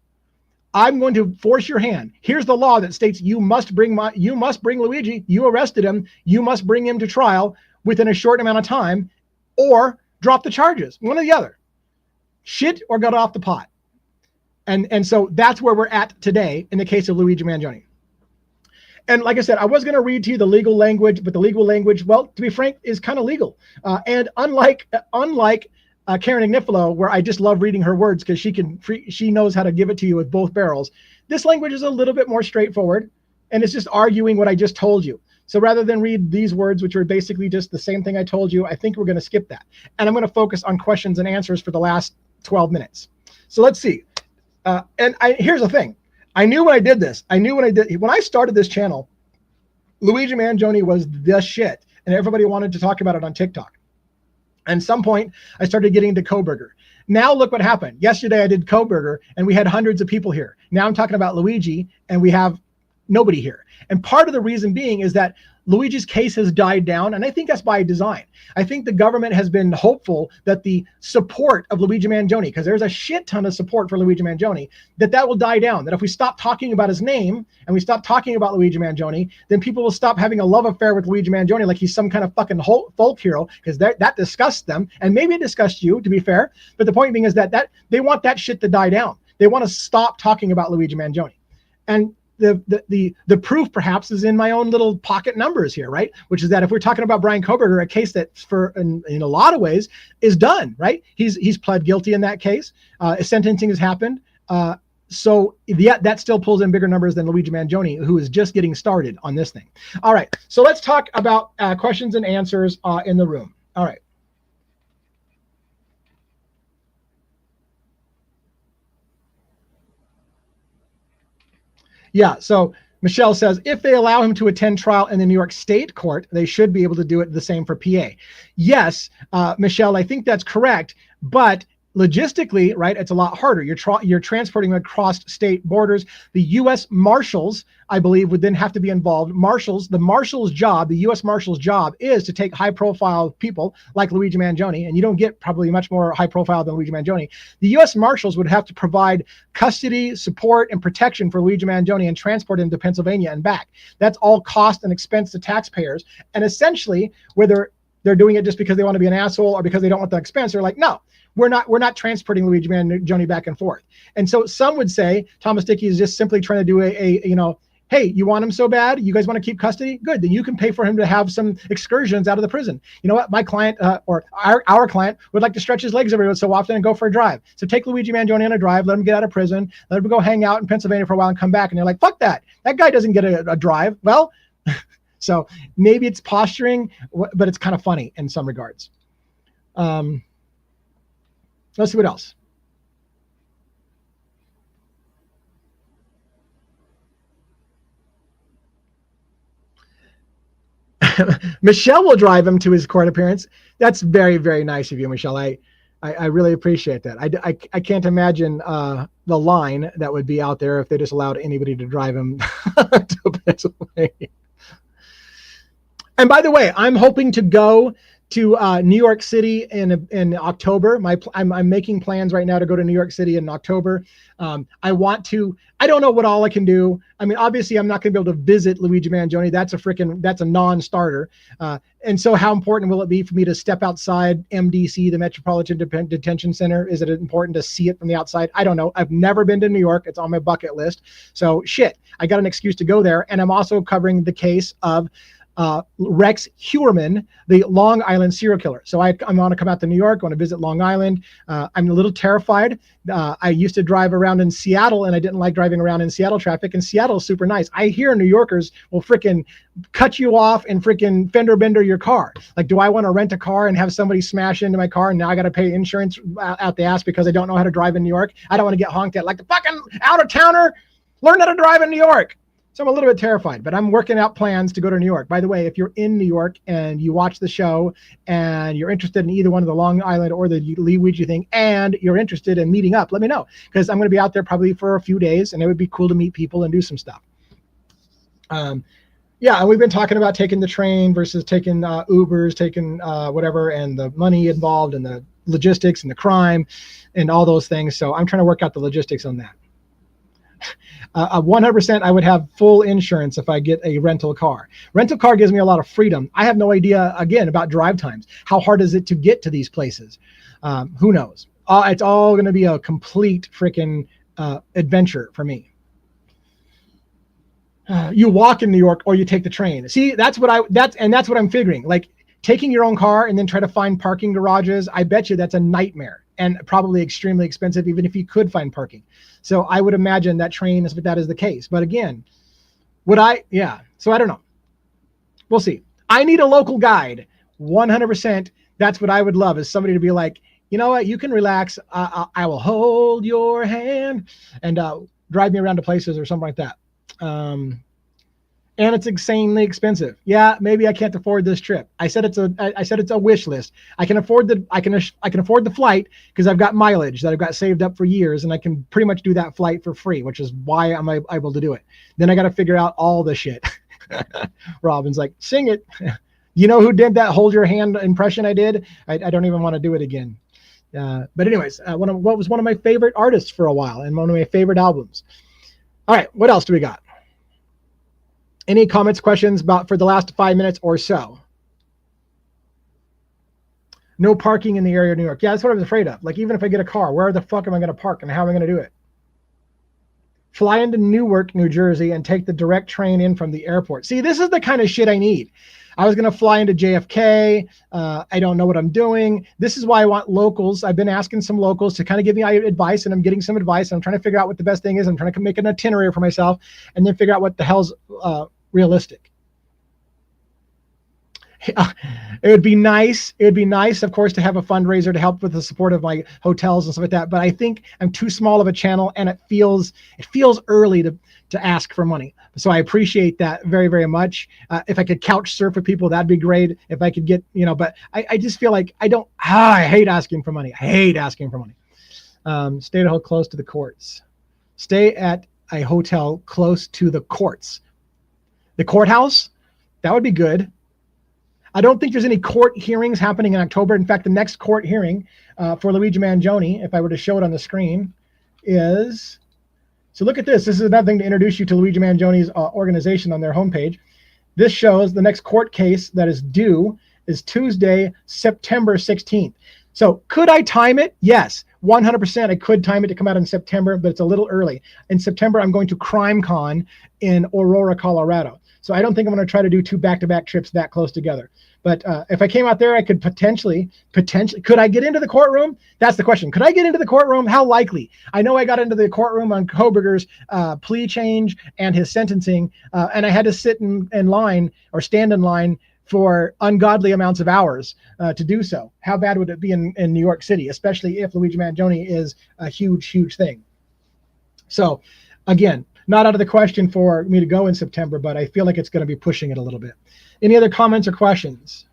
I'm going to force your hand. Here's the law that states you must bring Luigi. You arrested him. You must bring him to trial within a short amount of time, or drop the charges. One or the other. Shit or got off the pot. And so that's where we're at today in the case of Luigi Mangione. And like I said, I was going to read to you the legal language, but the legal language, well, to be frank, is kind of legal. And unlike Karen Agnifilo, where I just love reading her words because she knows how to give it to you with both barrels, this language is a little bit more straightforward, and it's just arguing what I just told you. So rather than read these words, which are basically just the same thing I told you, I think we're going to skip that. And I'm going to focus on questions and answers for the last 12 minutes. So let's see. Here's the thing. I knew when I did this. When I started this channel, Luigi Mangione was the shit, and everybody wanted to talk about it on TikTok. And at some point, I started getting into Kohberger. Now look what happened. Yesterday, I did Kohberger, and we had hundreds of people here. Now I'm talking about Luigi, and we have nobody here. And part of the reason being is that Luigi's case has died down, and I think that's by design. I think the government has been hopeful that the support of Luigi Mangione, because there's a shit ton of support for Luigi Mangione, that will die down. That if we stop talking about his name and we stop talking about Luigi Mangione, then people will stop having a love affair with Luigi Mangione like he's some kind of fucking folk hero, because that disgusts them, and maybe it disgusts you, to be fair. But the point being is that they want that shit to die down. They want to stop talking about Luigi Mangione. And the proof perhaps is in my own little pocket numbers here, right? Which is that if we're talking about Brian Kohberger, a case that in a lot of ways is done, right? He's pled guilty in that case. Sentencing has happened. So yeah, that still pulls in bigger numbers than Luigi Mangione, who is just getting started on this thing. All right, so let's talk about questions and answers in the room. All right. Yeah, so Michelle says, if they allow him to attend trial in the New York State court, they should be able to do it the same for PA. Yes, Michelle, I think that's correct. But logistically, right, it's a lot harder. You're transporting across state borders. The U.S. Marshals, I believe, would then have to be involved. The Marshal's job, the U.S. Marshal's job is to take high-profile people like Luigi Mangione, and you don't get probably much more high-profile than Luigi Mangione. The U.S. Marshals would have to provide custody, support, and protection for Luigi Mangione and transport him to Pennsylvania and back. That's all cost and expense to taxpayers. And essentially, whether they're doing it just because they want to be an asshole or because they don't want the expense, they're like, no, we're not transporting Luigi Mangione back and forth. And so some would say Thomas Dickey is just simply trying to do hey, you want him so bad? You guys want to keep custody? Good. Then you can pay for him to have some excursions out of the prison. You know what? My client or our client would like to stretch his legs every so often and go for a drive. So take Luigi Mangione on a drive, let him get out of prison, let him go hang out in Pennsylvania for a while and come back. And they're like, fuck that. That guy doesn't get a drive. Well, so maybe it's posturing, but it's kind of funny in some regards. Let's see what else. Michelle will drive him to his court appearance. That's very, very nice of you, Michelle. I really appreciate that. I can't imagine the line that would be out there if they just allowed anybody to drive him to Pennsylvania. And by the way, I'm hoping to go to New York City in October. I'm making plans right now to go to New York City in October. I don't know what all I can do. I mean, obviously I'm not going to be able to visit Luigi Mangione. That's a non-starter. And so how important will it be for me to step outside MDC, the Metropolitan Detention Center? Is it important to see it from the outside? I don't know. I've never been to New York. It's on my bucket list. So shit, I got an excuse to go there. And I'm also covering the case of Rex Heuermann, the Long Island serial killer. So I want to come out to New York. I want to visit Long Island. I'm a little terrified. I used to drive around in Seattle, and I didn't like driving around in Seattle traffic. And Seattle is super nice. I hear New Yorkers will freaking cut you off and freaking fender bender your car. Like, do I want to rent a car and have somebody smash into my car, and now I got to pay insurance out the ass because I don't know how to drive in New York? I don't want to get honked at like the fucking out-of-towner. Learn how to drive in New York. So I'm a little bit terrified, but I'm working out plans to go to New York. By the way, if you're in New York and you watch the show and you're interested in either one of the Long Island or the Luigi thing, and you're interested in meeting up, let me know, because I'm going to be out there probably for a few days, and it would be cool to meet people and do some stuff. Yeah, and we've been talking about taking the train versus taking Ubers, taking whatever, and the money involved and the logistics and the crime and all those things. So I'm trying to work out the logistics on that. 100% I would have full insurance if I get a rental car. Rental car gives me a lot of freedom. I have no idea, again, about drive times. How hard is it to get to these places? Who knows? It's all going to be a complete freaking adventure for me. You walk in New York or you take the train. See, that's what I'm figuring. Like, taking your own car and then try to find parking garages, I bet you that's a nightmare and probably extremely expensive, even if you could find parking. So I would imagine that that is the case. But again, so I don't know. We'll see. I need a local guide. 100%. That's what I would love, is somebody to be like, you know what, you can relax. I will hold your hand and drive me around to places or something like that. And it's insanely expensive. Yeah, maybe I can't afford this trip. I said it's a wish list. I can afford the flight because I've got mileage that I've got saved up for years, and I can pretty much do that flight for free, which is why I'm able to do it. Then I got to figure out all the shit. Robin's like, sing it. You know who did that hold your hand impression I did? I don't even want to do it again. But anyways, what was one of my favorite artists for a while and one of my favorite albums. All right, what else do we got? Any comments, questions for the last 5 minutes or so? No parking in the area of New York. Yeah, that's what I was afraid of. Like, even if I get a car, where the fuck am I going to park and how am I going to do it? Fly into Newark, New Jersey, and take the direct train in from the airport. See, this is the kind of shit I need. I was going to fly into JFK. I don't know what I'm doing. This is why I want locals. I've been asking some locals to kind of give me advice, and I'm getting some advice. And I'm trying to figure out what the best thing is. I'm trying to make an itinerary for myself and then figure out what the hell's realistic. It would be nice, of course, to have a fundraiser to help with the support of my hotels and stuff like that. But I think I'm too small of a channel, and it feels early to ask for money. So I appreciate that very, very much. If I could couch surf with people, that'd be great. If I could get, but I just feel like I hate asking for money. I hate asking for money. Stay at a hotel close to the courts. Stay at a hotel close to the courts. The courthouse, that would be good. I don't think there's any court hearings happening in October. In fact, the next court hearing for Luigi Mangione, if I were to show it on the screen, is, so look at this. This is another thing to introduce you to Luigi Mangione's organization on their homepage. This shows the next court case that is due is Tuesday, September 16th. So could I time it? Yes, 100%. I could time it to come out in September, but it's a little early. In September, I'm going to CrimeCon in Aurora, Colorado. So I don't think I'm going to try to do 2 back-to-back trips that close together. But if I came out there, I could potentially, could I get into the courtroom? That's the question. Could I get into the courtroom? How likely? I know I got into the courtroom on Koberger's plea change and his sentencing, and I had to sit in line or stand in line for ungodly amounts of hours to do so. How bad would it be in New York City, especially if Luigi Mangione is a huge, huge thing? So again, not out of the question for me to go in September, but I feel like it's going to be pushing it a little bit. Any other comments or questions?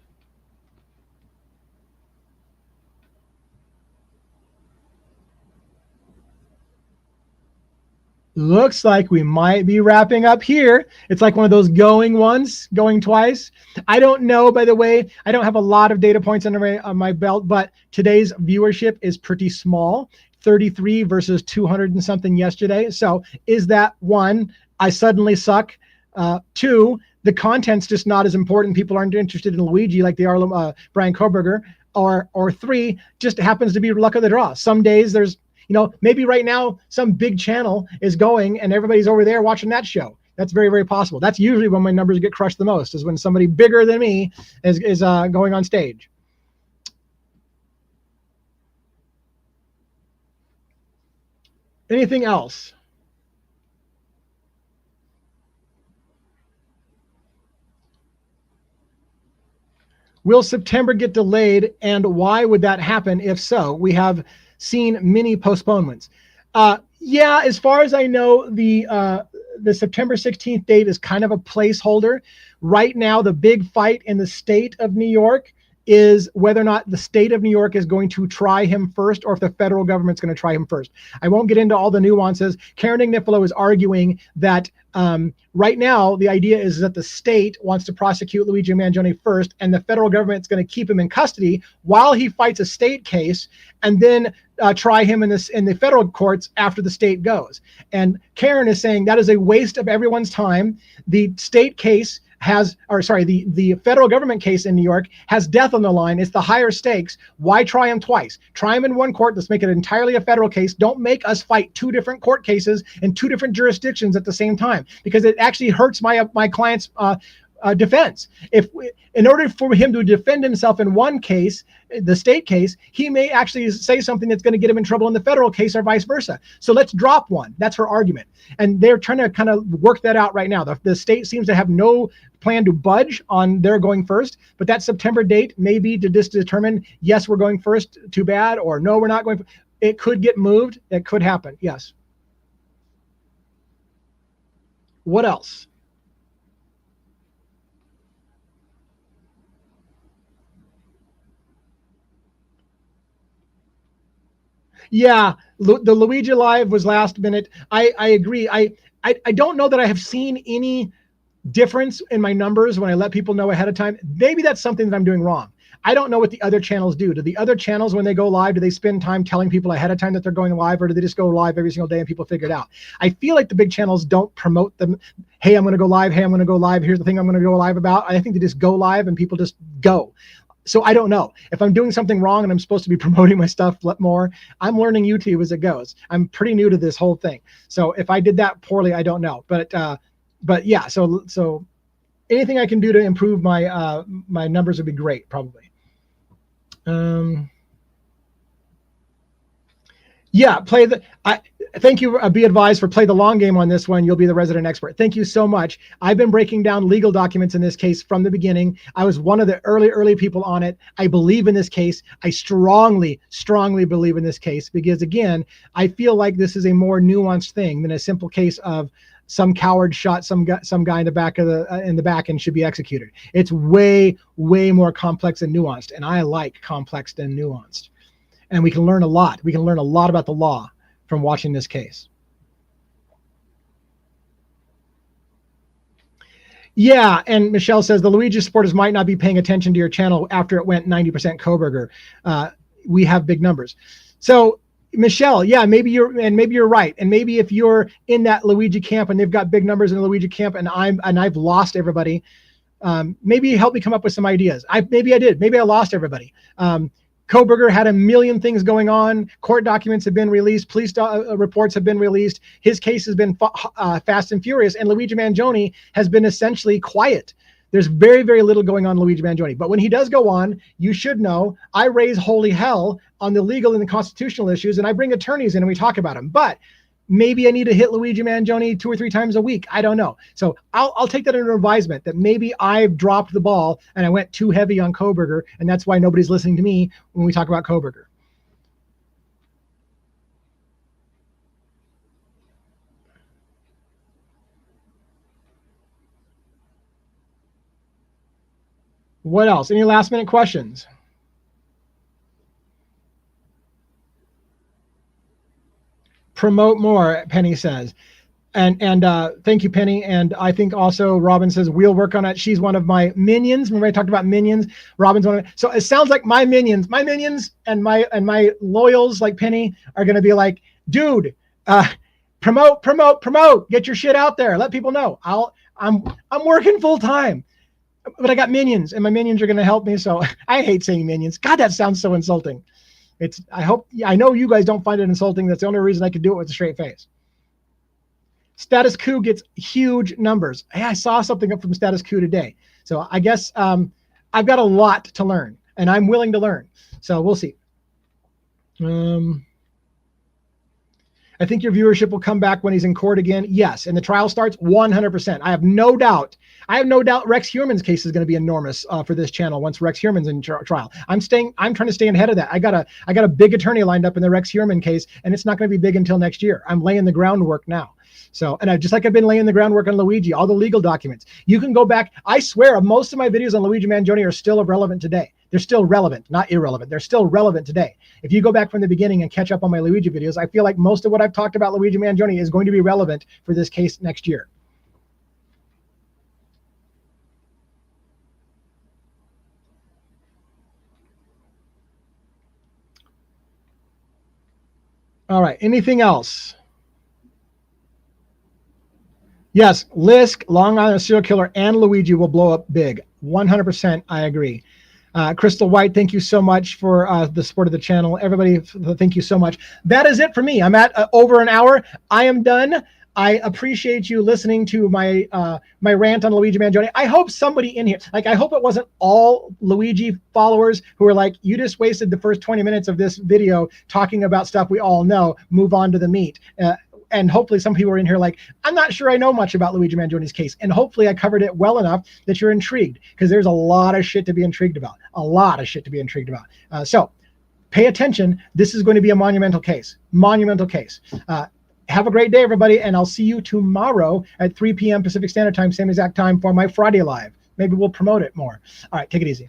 Looks like we might be wrapping up here. It's like one of those going once, going twice. I don't know, by the way, I don't have a lot of data points on my belt, but today's viewership is pretty small. 33 versus 200 and something yesterday. So is that, 1, I suddenly suck? 2, the content's just not as important. People aren't interested in Luigi like they are Brian Koberger. Or 3, just happens to be luck of the draw. Some days there's, maybe right now some big channel is going and everybody's over there watching that show. That's very, very possible. That's usually when my numbers get crushed the most, is when somebody bigger than me is going on stage. Anything else? Will September get delayed, and why would that happen if so? We have seen many postponements. Yeah, as far as I know, the September 16th date is kind of a placeholder. Right now, the big fight in the state of New York is whether or not the state of New York is going to try him first, or if the federal government's going to try him first. I won't get into all the nuances. Karen Ignifilo is arguing that right now the idea is that the state wants to prosecute Luigi Mangione first, and the federal government's going to keep him in custody while he fights a state case, and then try him in the federal courts after the state goes. And Karen is saying that is a waste of everyone's time. The state case the federal government case in New York has death on the line. It's the higher stakes. Why try him twice? Try him in one court. Let's make it entirely a federal case. Don't make us fight 2 different court cases in 2 different jurisdictions at the same time, because it actually hurts my client's defense. In order for him to defend himself in one case, the state case, he may actually say something that's going to get him in trouble in the federal case, or vice versa. So let's drop one. That's her argument. And they're trying to kind of work that out right now. The state seems to have no plan to budge on their going first, but that September date may be to just determine, yes, we're going first, too bad, or no, we're not going. It could get moved. It could happen. Yes. What else? Yeah, the Luigi Live was last minute. I agree. I don't know that I have seen any difference in my numbers when I let people know ahead of time. Maybe that's something that I'm doing wrong. I don't know what the other channels do. Do the other channels, when they go live, do they spend time telling people ahead of time that they're going live, or do they just go live every single day and people figure it out? I feel like the big channels don't promote them. Hey, I'm going to go live. Hey, I'm going to go live. Here's the thing I'm going to go live about. I think they just go live and people just go. So I don't know if I'm doing something wrong and I'm supposed to be promoting my stuff more. I'm learning YouTube as it goes. I'm pretty new to this whole thing. So if I did that poorly, I don't know. But yeah, so anything I can do to improve my my numbers would be great, probably. Yeah, thank you. Be advised for play the long game on this one. You'll be the resident expert. Thank you so much. I've been breaking down legal documents in this case from the beginning. I was one of the early people on it. I believe in this case. I strongly believe in this case, because again, I feel like this is a more nuanced thing than a simple case of some coward shot some guy in the back and should be executed. It's way more complex and nuanced, and I like complex and nuanced. and we can learn a lot. We can learn a lot about the law from watching this case. Yeah, and Michelle says the Luigi supporters might not be paying attention to your channel after it went 90% Koberger. We have big numbers. So Michelle, yeah, maybe you're right. And maybe if you're in that Luigi camp and they've got big numbers in the Luigi camp and I've lost everybody, maybe help me come up with some ideas. Maybe I did. Maybe I lost everybody. Koberger had a million things going on. Court documents have been released. Police reports have been released. His case has been fast and furious. And Luigi Mangione has been essentially quiet. There's very, very little going on Luigi Mangione. But when he does go on, you should know, I raise holy hell on the legal and the constitutional issues, and I bring attorneys in and we talk about them. But maybe I need to hit Luigi Mangione 2 or 3 times a week. I don't know. So I'll take that as an advisement that maybe I've dropped the ball and I went too heavy on Koberger, and that's why nobody's listening to me when we talk about Koberger. What else? Any last minute questions? Promote more, Penny says. And thank you, Penny. And I think also Robin says, we'll work on it. She's one of my minions. Remember I talked about minions? Robin's one of so it sounds like my minions and my loyals like Penny are gonna be like, dude, promote, get your shit out there. Let people know. I'm working full time. But I got minions, and my minions are gonna help me. So I hate saying minions. God, that sounds so insulting. I know you guys don't find it insulting. That's the only reason I could do it with a straight face. Status Quo gets huge numbers. Hey, I saw something up from Status Quo today. So I guess I've got a lot to learn, and I'm willing to learn. So we'll see. I think your viewership will come back when he's in court again. Yes, and the trial starts 100%. I have no doubt. Rex Heuermann's case is going to be enormous for this channel once Rex Heuermann's in trial. I'm trying to stay ahead of that. I got a big attorney lined up in the Rex Heuermann case, and it's not going to be big until next year. I'm laying the groundwork now. So, and just like I've been laying the groundwork on Luigi, all the legal documents. You can go back. I swear, most of my videos on Luigi Mangione are still relevant today. They're still relevant, not irrelevant. They're still relevant today. If you go back from the beginning and catch up on my Luigi videos, I feel like most of what I've talked about Luigi Mangione is going to be relevant for this case next year. All right, anything else? Yes, Lisk, Long Island serial killer, and Luigi will blow up big. 100%, I agree. Crystal White, thank you so much for the support of the channel. Everybody, thank you so much. That is it for me. I'm at over an hour. I am done. I appreciate you listening to my my rant on Luigi Mangione. I hope somebody in here, like I hope it wasn't all Luigi followers who are like, you just wasted the first 20 minutes of this video talking about stuff we all know. Move on to the meat. And hopefully some people are in here like, I'm not sure I know much about Luigi Mangione's case. And hopefully I covered it well enough that you're intrigued, because there's a lot of shit to be intrigued about. So pay attention. This is going to be a monumental case. Have a great day, everybody. And I'll see you tomorrow at 3 p.m. Pacific Standard Time, same exact time for my Friday Live. Maybe we'll promote it more. All right, take it easy.